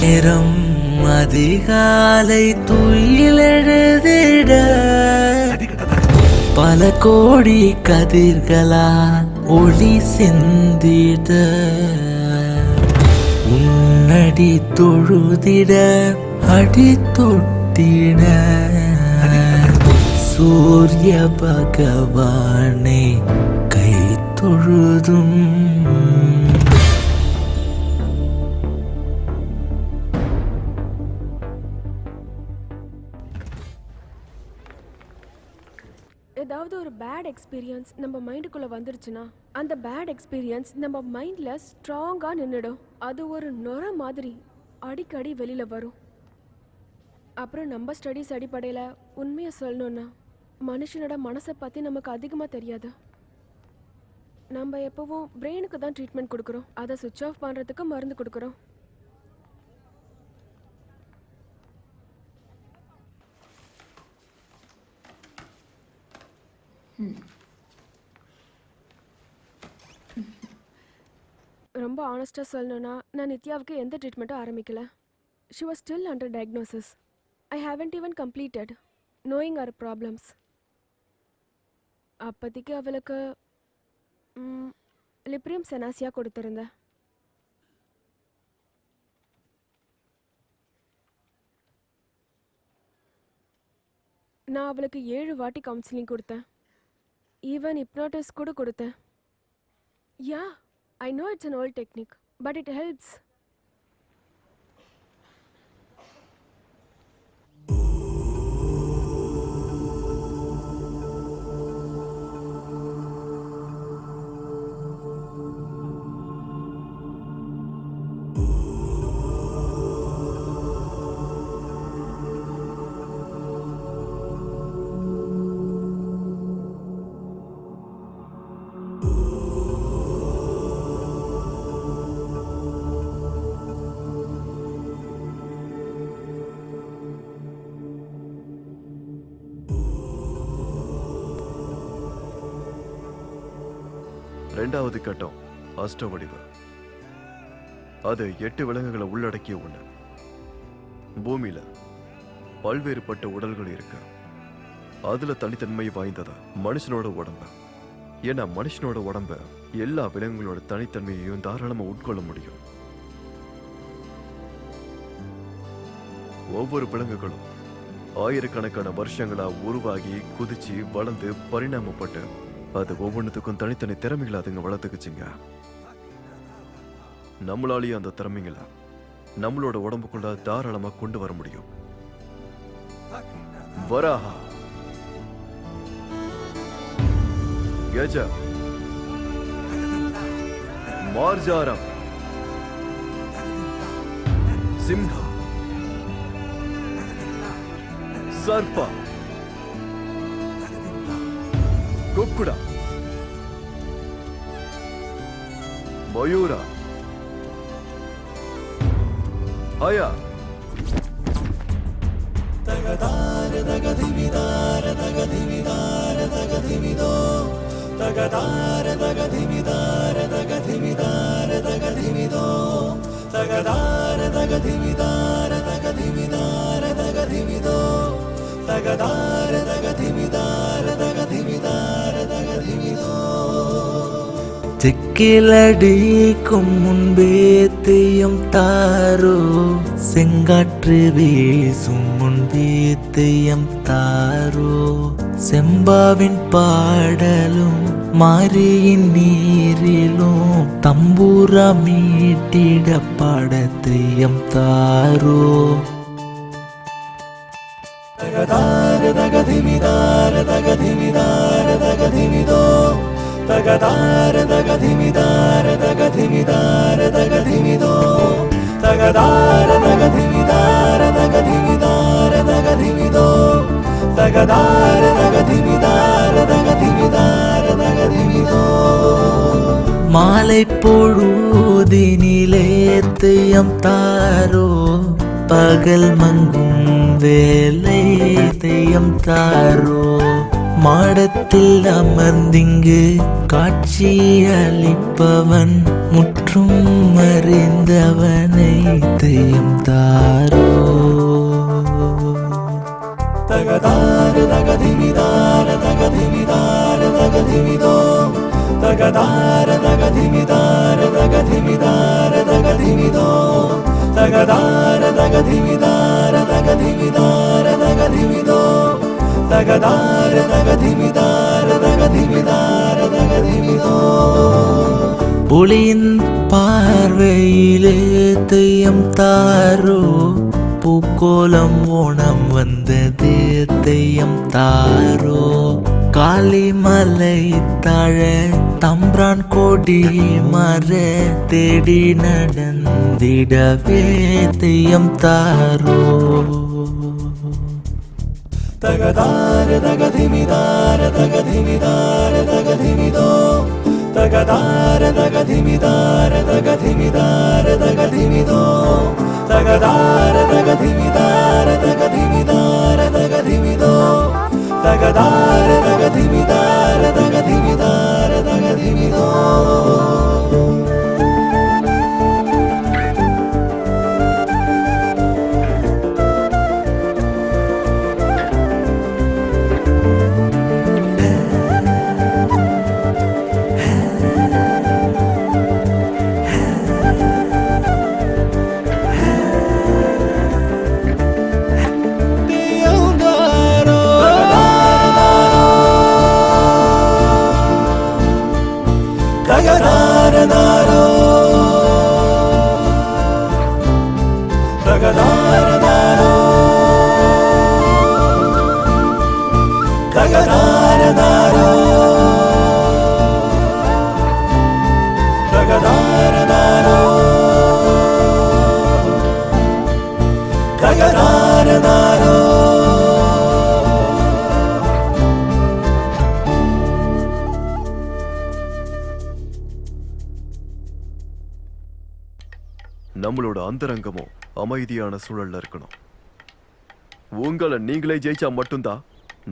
நேரம் அதிகாலை துயிலெழுதிட பல கோடி கதிர்களால் ஒளி சிந்திட உன்னடி தொழுதிட அடி தொட்டிட சூரிய பகவானை கை தொழுதும் ஏதாவது ஒரு பேட் எக்ஸ்பீரியன்ஸ் நம்ம மைண்டுக்குள்ள வந்துருச்சுன்னா அந்த பேட் எக்ஸ்பீரியன்ஸ் நம்ம மைண்ட்ல ஸ்ட்ராங்கா நின்னுடும். அது ஒரு நொர மாதிரி அடிக்கடி வெளியில வரும். அப்புறம் நம்ம ஸ்டடீஸ் அடிப்படையில் உண்மையை சொல்லணும்னா மனுஷனோட மனசை பற்றி நமக்கு அதிகமாக தெரியாது. நம்ம எப்போவும் பிரெயினுக்கு தான் ட்ரீட்மெண்ட் கொடுக்குறோம், அதை சுவிட்ச் ஆஃப் பண்ணுறதுக்கு மருந்து கொடுக்குறோம். ரொம்ப ஆனஸ்டாக சொல்லணும்னா நான் நித்யாவுக்கு எந்த ட்ரீட்மெண்ட்டும் ஆரம்பிக்கல. She was still under diagnosis. I haven't even completed knowing her problems. அப்போதைக்கு அவளுக்கு லிப்ரியம் செனாசியா கொடுத்துருந்தேன். நான் அவளுக்கு 7 வாட்டி கவுன்சிலிங் கொடுத்தேன். ஈவன் ஹிப்னோட்டிஸ் கூட கொடுத்தேன். யா, I know it's an old technique, but it helps. ரெண்டாவது கட்டம் அஷ்ட வடிவு. அது 8 விலங்குகளை உள்ளடக்கிய ஒண்ணு. பூமியில பல்வேறுபட்ட உடல்கள் இருக்கு. அதுல தனித்தன்மை வாய்ந்ததா மனுஷனோட உடம்பு. ஏன்னா மனுஷனோட உடம்ப எல்லா விலங்குகளோட தனித்தன்மையையும் தாராளமா உட்கொள்ள முடியும். ஒவ்வொரு விலங்குகளும் ஆயிரக்கணக்கான வருஷங்களா உருவாகி குதிச்சு வளர்ந்து பரிணாமப்பட்டு அது ஒவ்வொன்றுத்துக்கும் தனித்தனி திறமைகளை அதுங்க வளர்த்துக்குச்சுங்க. நம்மளாலேயும் அந்த திறமைகளை நம்மளோட உடம்புக்குள்ள தாராளமா கொண்டு வர முடியும். வராஹா, கஜ, மார்ஜாரம், சிம்ஹா, சர்பா, குக்குடா, மயூரா, ஆயா, தெக்கிலடிக்கும் முன்பே தெய்யம் தாரோ, செங்காற்று வீசும் முன்பே தெய்யம் தாரோ, செம்பாவின் பாடலும் மாரியின் நீரிலும் தம்பூரா மீட்டிட பாட தெய்யம் தாரோ. தகதார தகதிமிதார தகதிமிதார தகதிமிதோ, தகதார தகதிமிதார தகதிமிதார தகதிமிதோ, தகதார தகதிமிதார தகதிமிதார தகதிமிதோ, தகதார தகதிமிதார தகதிமிதார தகதிமிதோ. மாலை பொழுதினிலே தெய்யம் தாரோ, பகல் மங்கும் வேலை தெய்யம் தாரோ, மாடத்தில் அமர்ந்திங்கு காட்சி அளிப்பவன் முற்றும் அறிந்தவனை தெய்யம் தாரோ. தகதார தகதிமிதார தகதிமிதார தகதிமிதோ, தகதார தகதிமிதார தகதிமிதார தகதிமிதோ, தகதார தகதிமிதார தகதிமிதார தகதிமிதோ, தகதார தகதிமிதார தகதிமிதார தகதிமிதோ. ஒளியின் பார்வையிலே தெய்யம் தாரோ, பூக்கோலம் ஓணம் வந்தது தெய்யம் தாரோ, காளிமலை தாழ தம்ரான் கொடி மர தேடி நடந்திடவே தெய்யம் தாரோ. தகதார தகதிமிதார தகதிமிதார தகதிமிதோ தகதார தகதிமிதார தகதிமிதார தகதிமிதோ தகதார தகதிமிதார தகதிமிதார தகதிமிதோ தகதார தகதிமிதார தகதிமிதார தகதிமிதோ நம்மளோட அந்தரங்கமும் அமைதியான சூழல்ல இருக்கணும். உங்களை நீங்களே ஜெயிச்சா மட்டும்தான்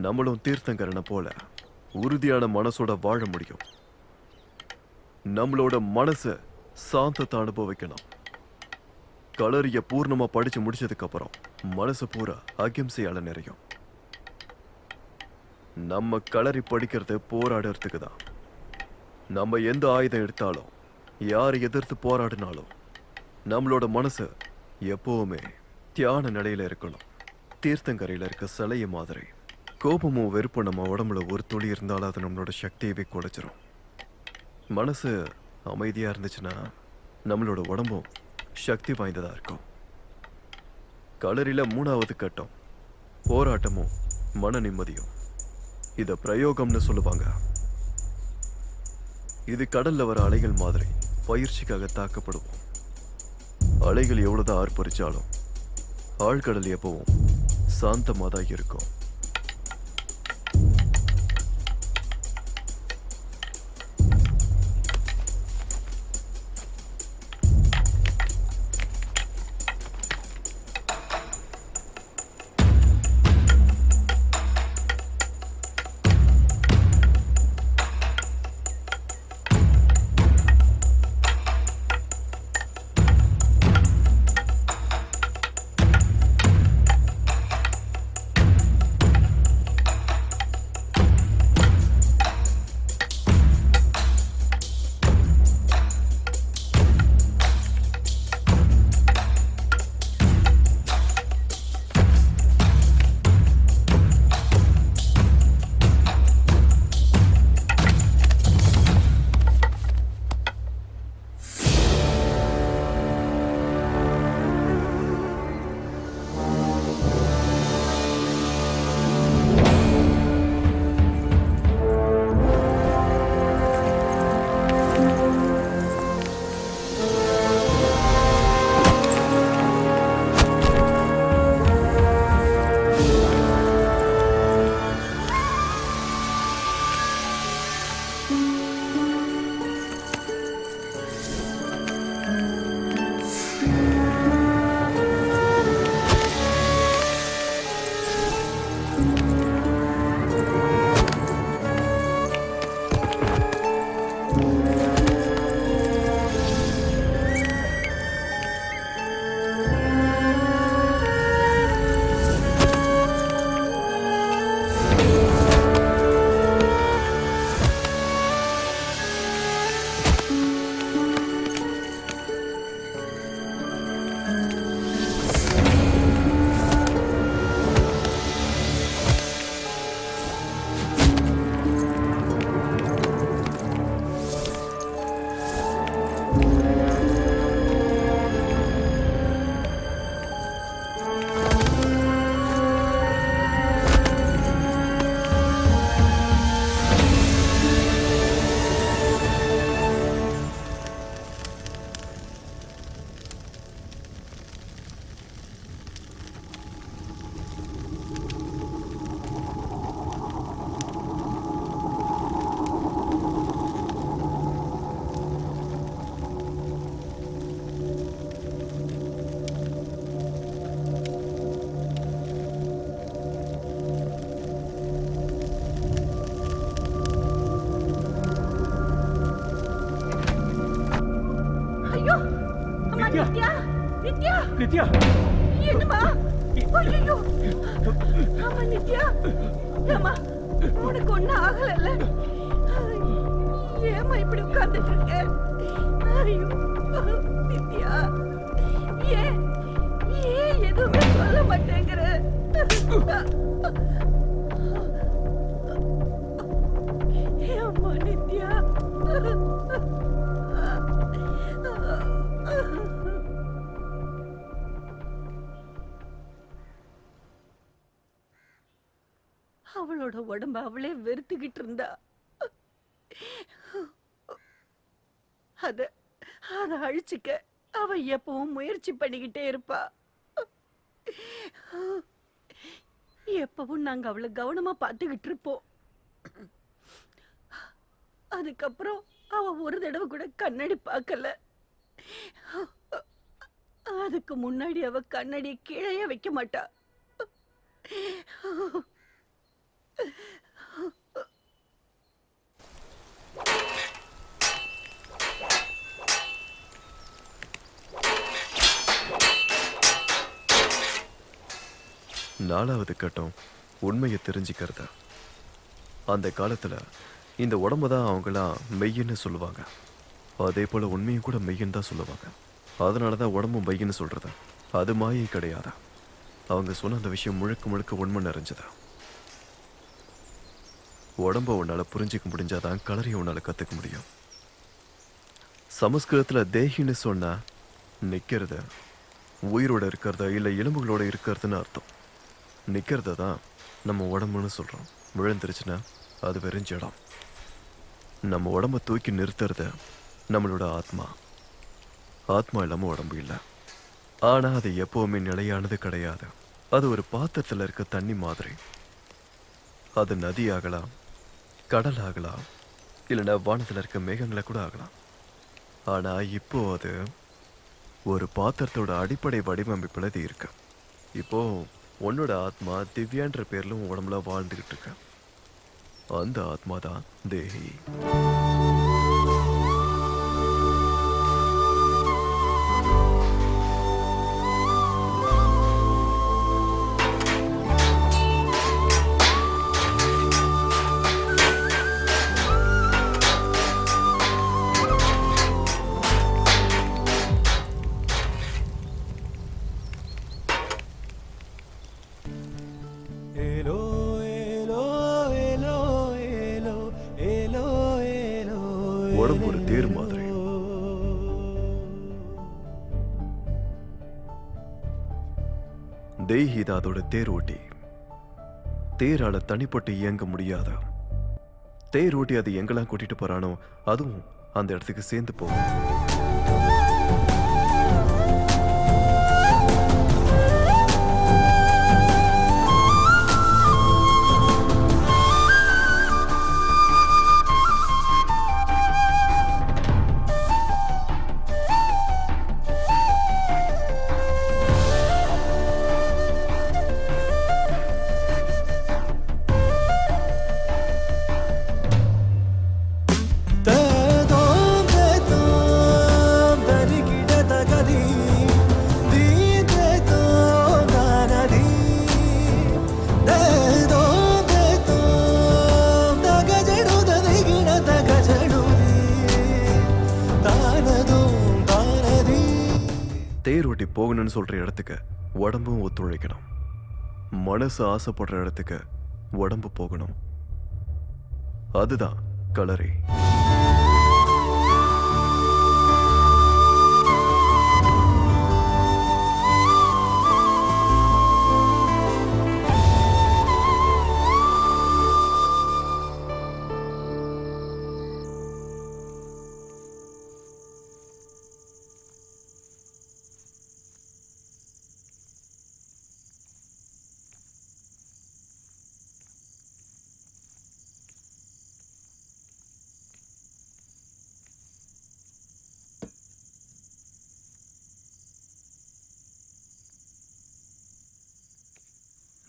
நம்மளும் தீர்த்தங்கரனை போல உறுதியான மனசோட வாழ முடியும். நம்மளோட மனசை சாந்தத்தை அனுபவிக்கணும். களரிய பூர்ணமா படிச்சு முடிச்சதுக்கு அப்புறம் மனசு பூரா அகிம்சையால நிறையும். நம்ம களரி படிக்கிறது போராடுறதுக்கு தான். நம்ம எந்த ஆயுதம் எடுத்தாலும் யார் எதிர்த்து போராடினாலும் நம்மளோட மனசு எப்பவுமே தியான நிலையில இருக்கணும். தீர்த்தங்கரையில இருக்க சிலைய மாதிரி கோபமும் வெறுப்பும் நம்ம உடம்புல ஒரு துளி இருந்தாலும் அது நம்மளோட சக்தியவே குறைச்சிரும். மனசு அமைதியா இருந்துச்சுன்னா நம்மளோட உடம்பும் சக்தி வாய்ந்ததா இருக்கும். களரில 3வது கட்டம் போராட்டமும் மன நிம்மதியும். இத பிரயோகம்னு சொல்லுவாங்க. இது கடல்ல வர அலைகள் மாதிரி பயிற்சிக்காக தாக்கப்படுவோம். அலைகள் எவ்வளவுதான் ஆர்ப்பரிச்சாலும் ஆழ்கடல் எப்பவும் சாந்தமா தான் இருக்கும். நித்யா என்னம்மா ஐயோ ஆமா நித்யா ஏம்மா உனக்கு ஒண்ணும் ஆகலல்ல ஏம்மா இப்படி உட்கார்ந்துட்டு இருக்க ஐயோ நித்யா ஏன் ஏன் எதுவுமே சொல்ல மாட்டேங்கிற அம்மா நித்யா அவளோட உடம்ப அவளே வெறுத்துக்கிட்டு இருந்தா. அத அத அழிச்சுக்க அவ எப்பவும் முயற்சி பண்ணிக்கிட்டே இருப்பா. எப்பவும் நாங்க அவளை கவனமா பார்த்துக்கிட்டு இருப்போம். அதுக்கப்புறம் அவ ஒரு தடவை கூட கண்ணாடி பார்க்கல. அதுக்கு முன்னாடி அவ கண்ணாடியை கீழே வைக்க மாட்டா. நாலாவது கட்டம் உண்மையை தெரிஞ்சுக்கிறது. அந்த காலத்துல இந்த உடம்பு தான் அவங்களாம் மெய்யின்னு சொல்லுவாங்க. அதே போல உண்மையும் கூட மெய்யின்னு தான் சொல்லுவாங்க. அதனால தான் உடம்பும் மெய்யின்னு சொல்றது. அது மாயை கிடையாது. அவங்க சொன்ன அந்த விஷயம் முழுக்க முழுக்க உண்மை நிறைஞ்சது. உடம்ப உன்னால புரிஞ்சிக்க முடிஞ்சாதான் கலரையும் உன்னால கத்துக்க முடியும். சமஸ்கிருதத்துல தேகின்னு சொன்னா நிக்கிறது, உயிரோட இருக்கிறதா இல்ல எலும்புகளோட இருக்கிறதுன்னு அர்த்தம். நிக்கிறத தான் நம்ம உடம்புன்னு சொல்றோம். விழுந்துருச்சுன்னா அது வெறிஞ்சிடும். நம்ம உடம்ப தூக்கி நிறுத்துறது நம்மளோட ஆத்மா. ஆத்மா இல்லாம உடம்பு இல்லை. ஆனா அது எப்பவுமே நிலையானது கிடையாது. அது ஒரு பாத்திரத்துல இருக்க தண்ணி மாதிரி. அது நதி ஆகலாம், கடல் ஆகலாம், இல்லைன்னா வானத்துல இருக்க மேகங்களை கூட ஆகலாம். ஆனா இப்போ அது ஒரு பாத்திரத்தோட அடிப்படை வடிவமைப்புல இது இருக்கு. இப்போ உன்னோட ஆத்மா திவ்யான்ற பேர்ல உன் உடம்புல வாழ்ந்துகிட்டு இருக்க. அந்த ஆத்மா தான் தேஹி. உடம்பு ஒரு தேர் மாதிரி. தேஹி தான் அதோட தேர் ஓட்டி. தேரால தனிப்பட்டு இயங்க முடியாத. தேர் ஓட்டி அது எங்கெல்லாம் கூட்டிட்டு போறானோ அதுவும் அந்த இடத்துக்கு சேர்ந்து போகும். தேரோட்டி போகணும்னு சொல்ற இடத்துக்கு உடம்பும் ஒத்துழைக்கணும். மனசு ஆசைப்படுற இடத்துக்கு உடம்பு போகணும். அதுதான் கலரி.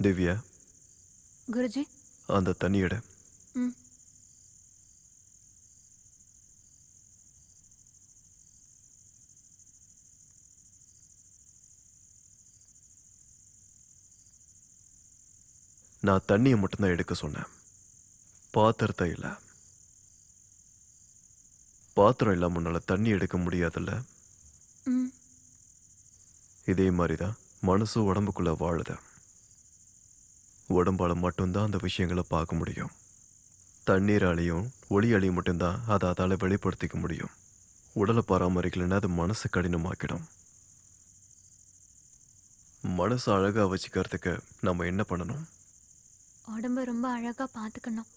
திவ்யா, குருஜி. அந்த தண்ணியோட நான் தண்ணியை மட்டும்தான் எடுக்க சொன்னேன், பாத்திரத்தை இல்லை. பாத்திரம் இல்லாம உன்னால தண்ணி எடுக்க முடியாதுல்ல? ம். இதே மாதிரி தான் மனசு உடம்புக்குள்ள வாழுது. உடம்பால மட்டும்தான் அந்த விஷயங்களை பார்க்க முடியும். தண்ணீராலையும் ஒளியாலையும் மட்டும்தான் அதை அதால வெளிப்படுத்திக்க முடியும். உடலை பராமரிக்கலைன்னா அது மனசு கடினமாக்கிடும். மனசு அழகா வச்சுக்கிறதுக்கு நம்ம என்ன பண்ணணும்? உடம்ப ரொம்ப அழகா பார்த்துக்கணும்.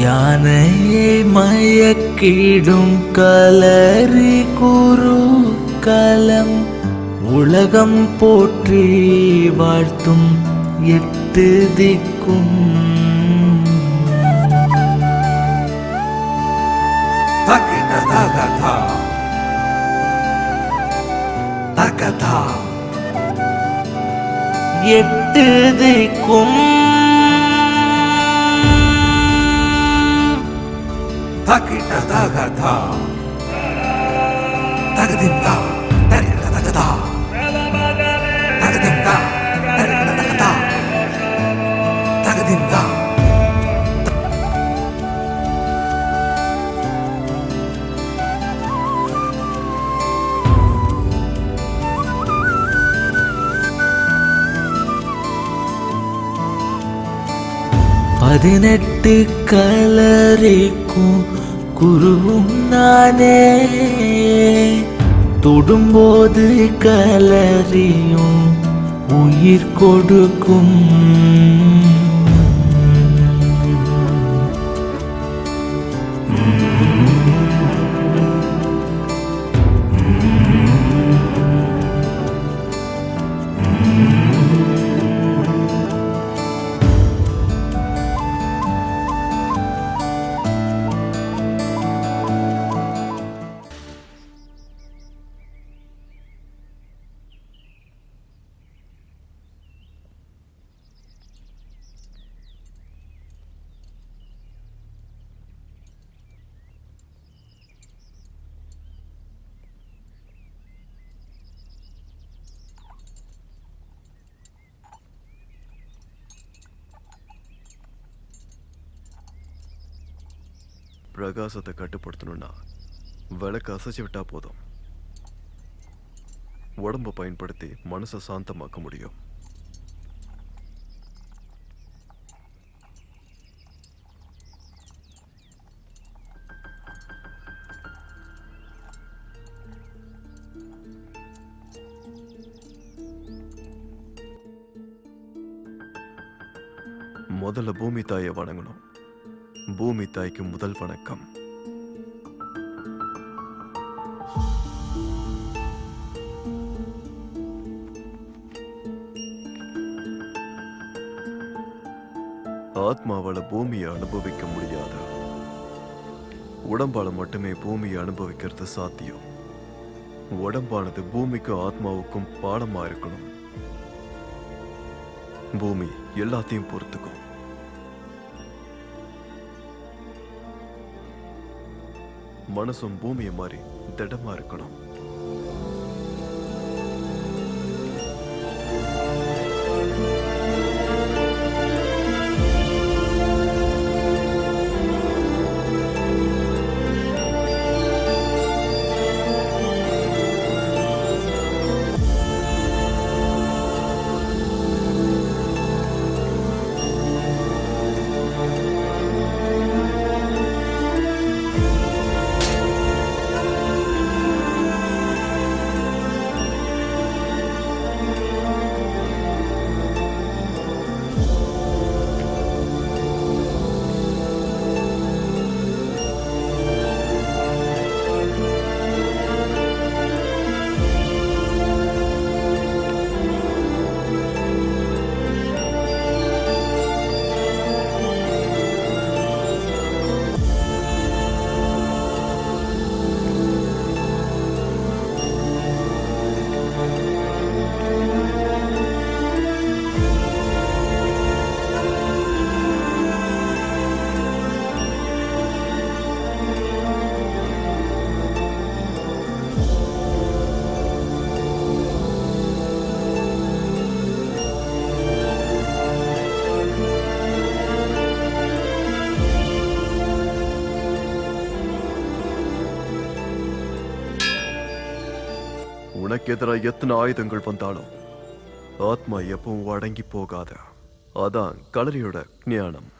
யானையை மயக்கிடும் கலரி குரு கலம் உலகம் போற்றி வாழ்த்தும் எட்டு திக்கும் எட்டு திக்கும் தக்கிட்ட தகதா தகதிந்தா தரிகிட தகதா தகதிந்தா தரிகிட தகதா தகதிந்தா. பதினெட்டு கலரிக்கும் குருவும் நானே, தொடும்போது கலரியும் உயிர் கொடுக்கும். பிரகாசத்தை கட்டுப்படுத்தணும்னா விளக்கு அசைச்சு விட்டா போதும். உடம்பை பயன்படுத்தி மனசை சாந்தமாக்க முடியும். முதல்ல பூமி தாயை வணங்கணும். பூமி தாய்க்கு முதல் வணக்கம். ஆத்மாவால பூமியை அனுபவிக்க முடியாது. உடம்பால மட்டுமே பூமியை அனுபவிக்கிறது சாத்தியம். உடம்பானது பூமிக்கும் ஆத்மாவுக்கும் பாடமா இருக்கணும். பூமி எல்லாத்தையும் பொறுத்துக்கும். மனசும் பூமியை மாதிரி திடமா இருக்கணும். உனக்கு எதிராக எத்தனை ஆயுதங்கள் வந்தாலும் ஆத்மா எப்பவும் அடங்கி போகாத. அதான் களரியோட ஞானம்.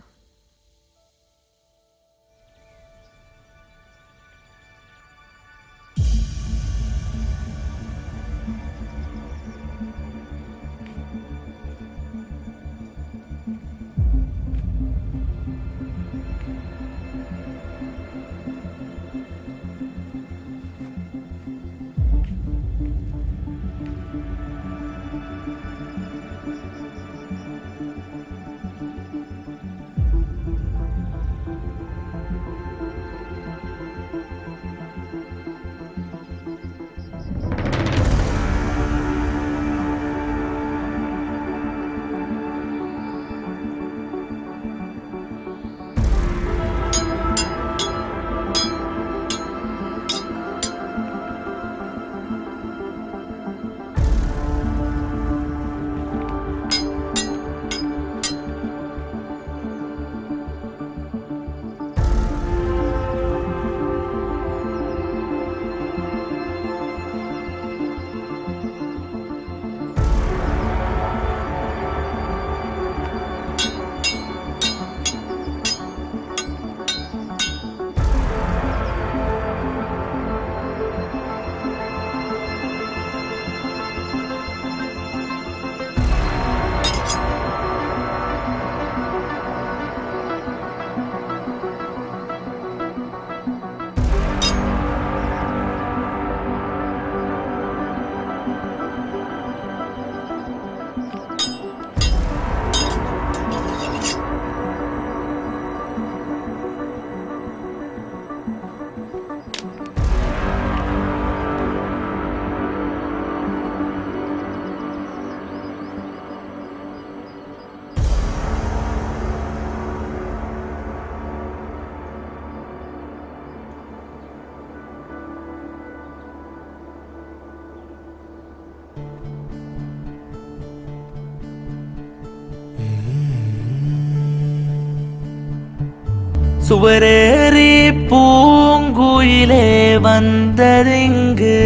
சுவரேறி பூங்குயிலே வந்ததிங்கு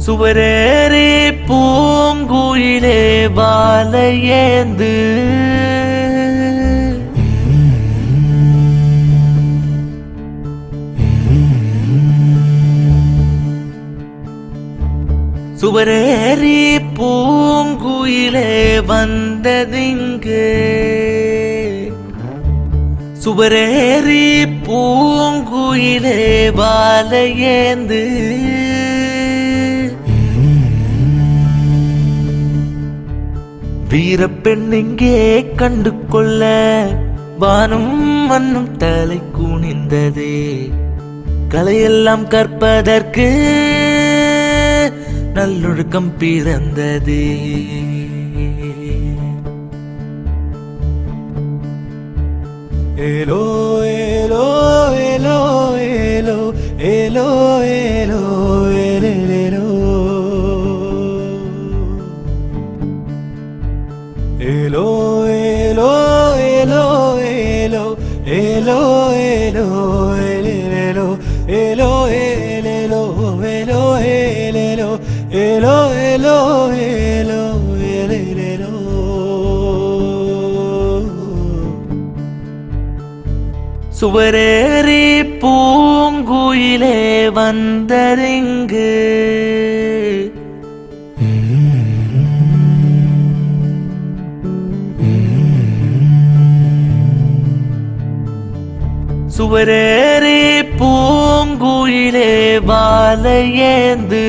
சுவரேறி பூங்குயிலே வாழையேந்து சுவரேறி பூங்குயிலே வந்ததிங்கு சுவரேறி பூங்குயிலே வாழையேந்து வீரப்பெண் இங்கே கண்டு கொள்ள வானும் மண்ணும் தலை குனிந்ததே கலையெல்லாம் கற்பதற்கு நல்லொழுக்கம் பிறந்ததே ஏலோ ஏலோ ஏலோ ஏலோ ஏலோ ஏலோ ஏலேலோ ஏலோ ஏலோ ஏலோ ஏலோ ஏலோ ஏலோ ஏலேலோ ஏலோ ஏலேலோ ஏலோ ஏலேலோ ஏலோ ஏலோ ஏலோ ஏலேலோ சுவரேறி பூங்குயிலே வந்ததிங்கு சுவரேறி பூங்குயிலே வாழையேந்து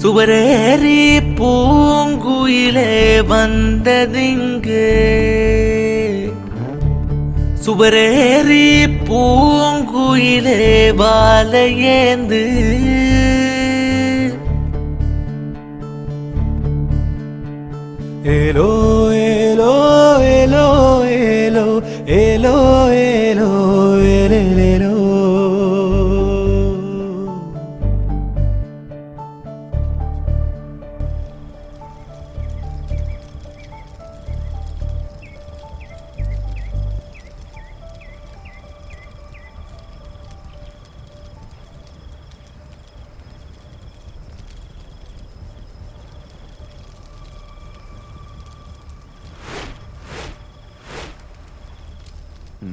சுவரேறி பூங்குயிலே வந்ததிங்கு சுவரேறி பூங்குயிலே வாழையேந்து ஏலோ ஏலோ ஏலோ ஏலோ ஏலோ ஏலோ ஏலேலோ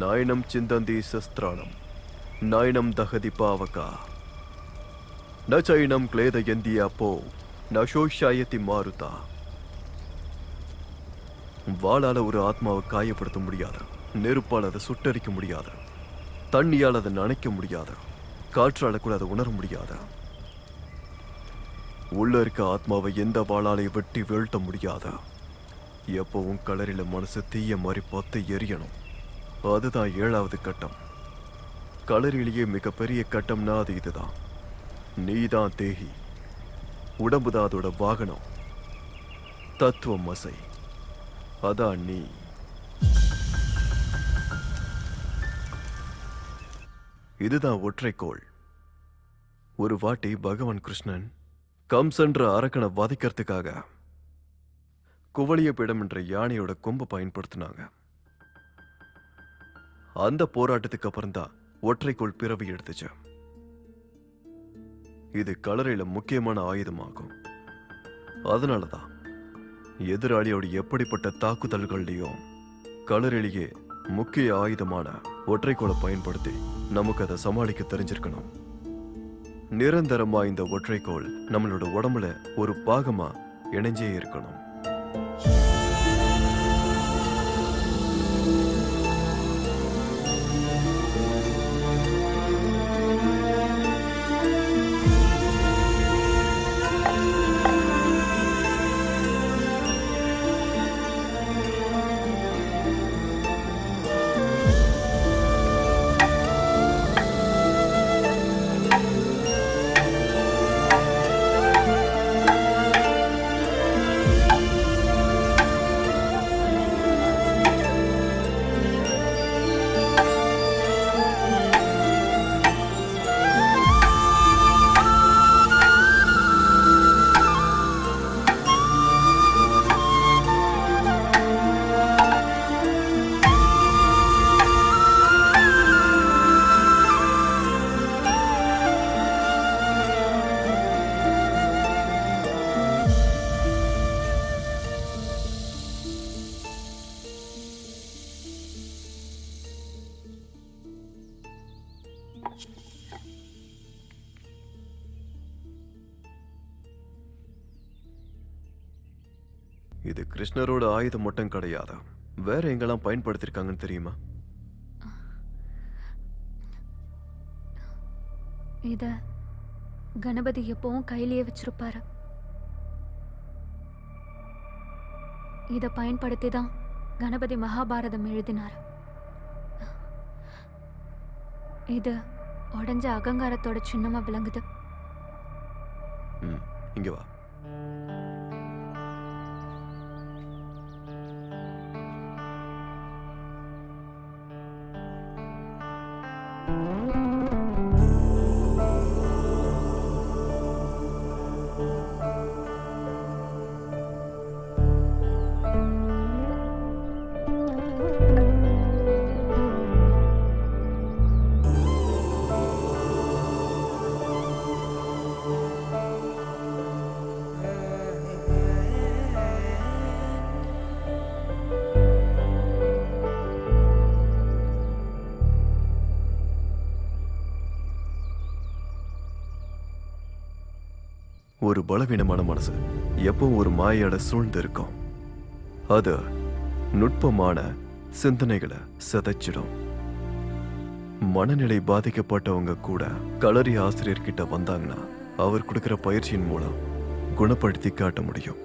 నాయనం చిందంది శస్త్రాణం నాయనం దహది పావక నచైనం క్లేదయంది అపో நஷோஷாயத்தி மாறுதா. வாளால ஒரு ஆத்மாவை காயப்படுத்த முடியாது, நெருப்பால் அதை சுட்டரிக்க முடியாது, தண்ணியால் அதை நனைக்க முடியாது, காற்றால கூட அதை உணர முடியாது. உள்ள இருக்க ஆத்மாவை எந்த வாளாலையும் வெட்டி வீழ்த்த முடியாது. எப்பவும் கலரில மனசு தீய மாதிரி பத்து எரியணும். அதுதான் 7வது கட்டம். கலரிலேயே மிகப்பெரிய கட்டம்னா அது இதுதான். நீதான் தேகி, உடம்புதான் அதோட வாகனம். தத்துவம் மசை, அதான் நீ. இதுதான் ஒற்றைக்கோள். ஒரு வாட்டி பகவான் கிருஷ்ணன் கம்சன்ற அரக்கனை வதைக்கிறதுக்காக குவளியபீடம் என்ற யானையோட கொம்பை பயன்படுத்தினாங்க. அந்த போராட்டத்துக்கு அப்புறம்தான் ஒற்றைக்கோள் பிறவி எடுத்துச்சு. இது களரில முக்கியமான ஆயுதமாகும். அதனாலதான் எதிராளியோட எப்படிப்பட்ட தாக்குதல்கள்லையும் களரிலேயே முக்கிய ஆயுதமான ஒற்றைக்கோளை பயன்படுத்தி நமக்கு அதை சமாளிக்க தெரிஞ்சிருக்கணும். நிரந்தரமா இந்த ஒற்றைக்கோள் நம்மளோட உடம்புல ஒரு பாகமா இணைஞ்சே இருக்கணும். இது கிருஷ்ணரோட ஆயுதம் மட்டும் கிடையாது. வேற எங்கெல்லாம் பயன்படுத்திருக்காங்கன்னு தெரியுமா? இத கணபதி எப்பவும் கையிலேயே வச்சிருப்பாரு. இத பயன்படுத்தி தான் கணபதி மகாபாரதம் எழுதினார். இது உடஞ்ச அகங்காரத்தோட சின்னமா விளங்குது. இங்க வா. ஒரு பலவீனமான மனசு எப்பவும் ஒரு மாயோட சூழ்ந்து இருக்கும். அது நுட்பமான சிந்தனைகளை சிதைச்சிடும். மனநிலை பாதிக்கப்பட்டவங்க கூட களரி ஆசிரியர்கிட்ட வந்தாங்கன்னா அவர் கொடுக்கிற பயிற்சியின் மூலம் குணப்படுத்தி காட்ட முடியும்.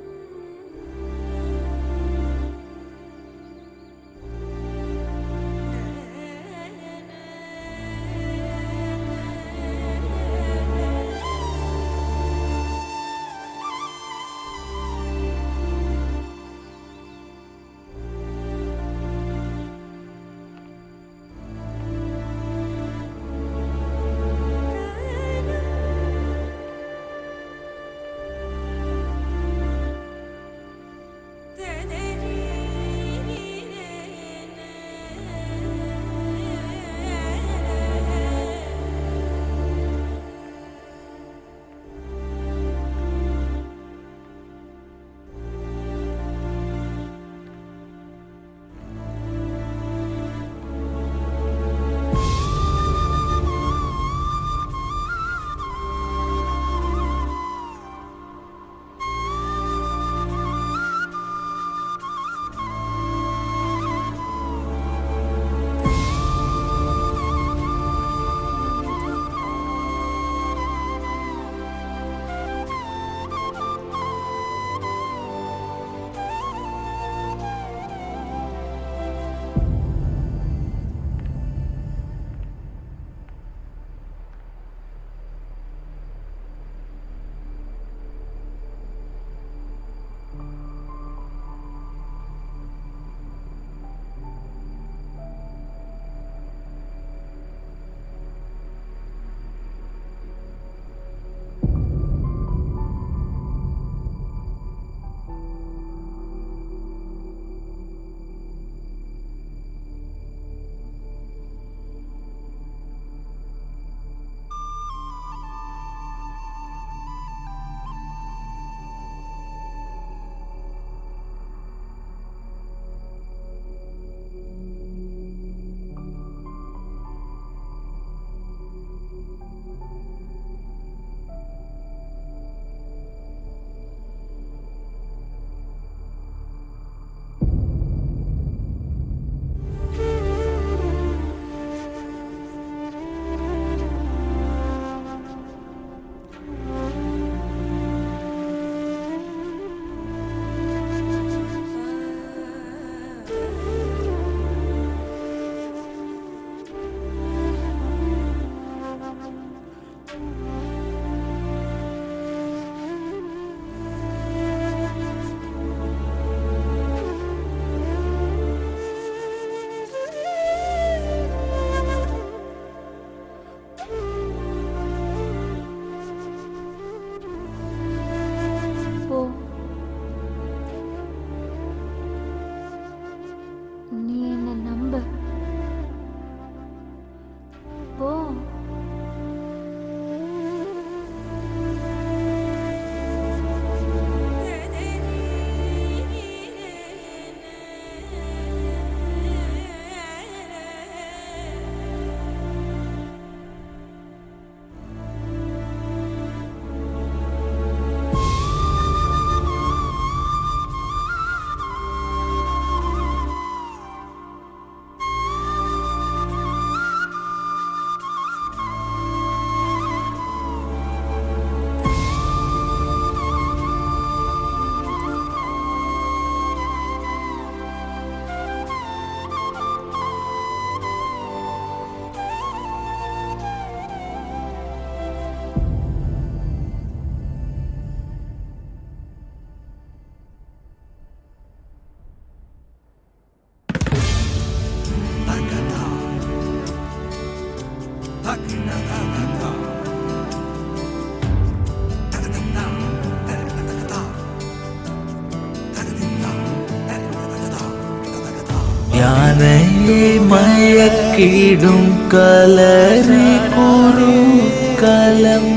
யானையை மயக்கிடும் கலரி குருக்கலம்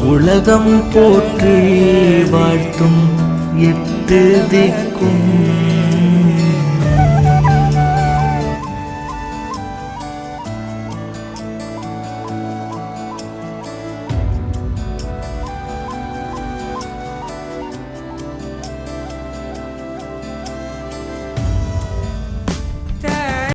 உலகம் போற்றி வாழ்த்தும் எட்டு திக்கும்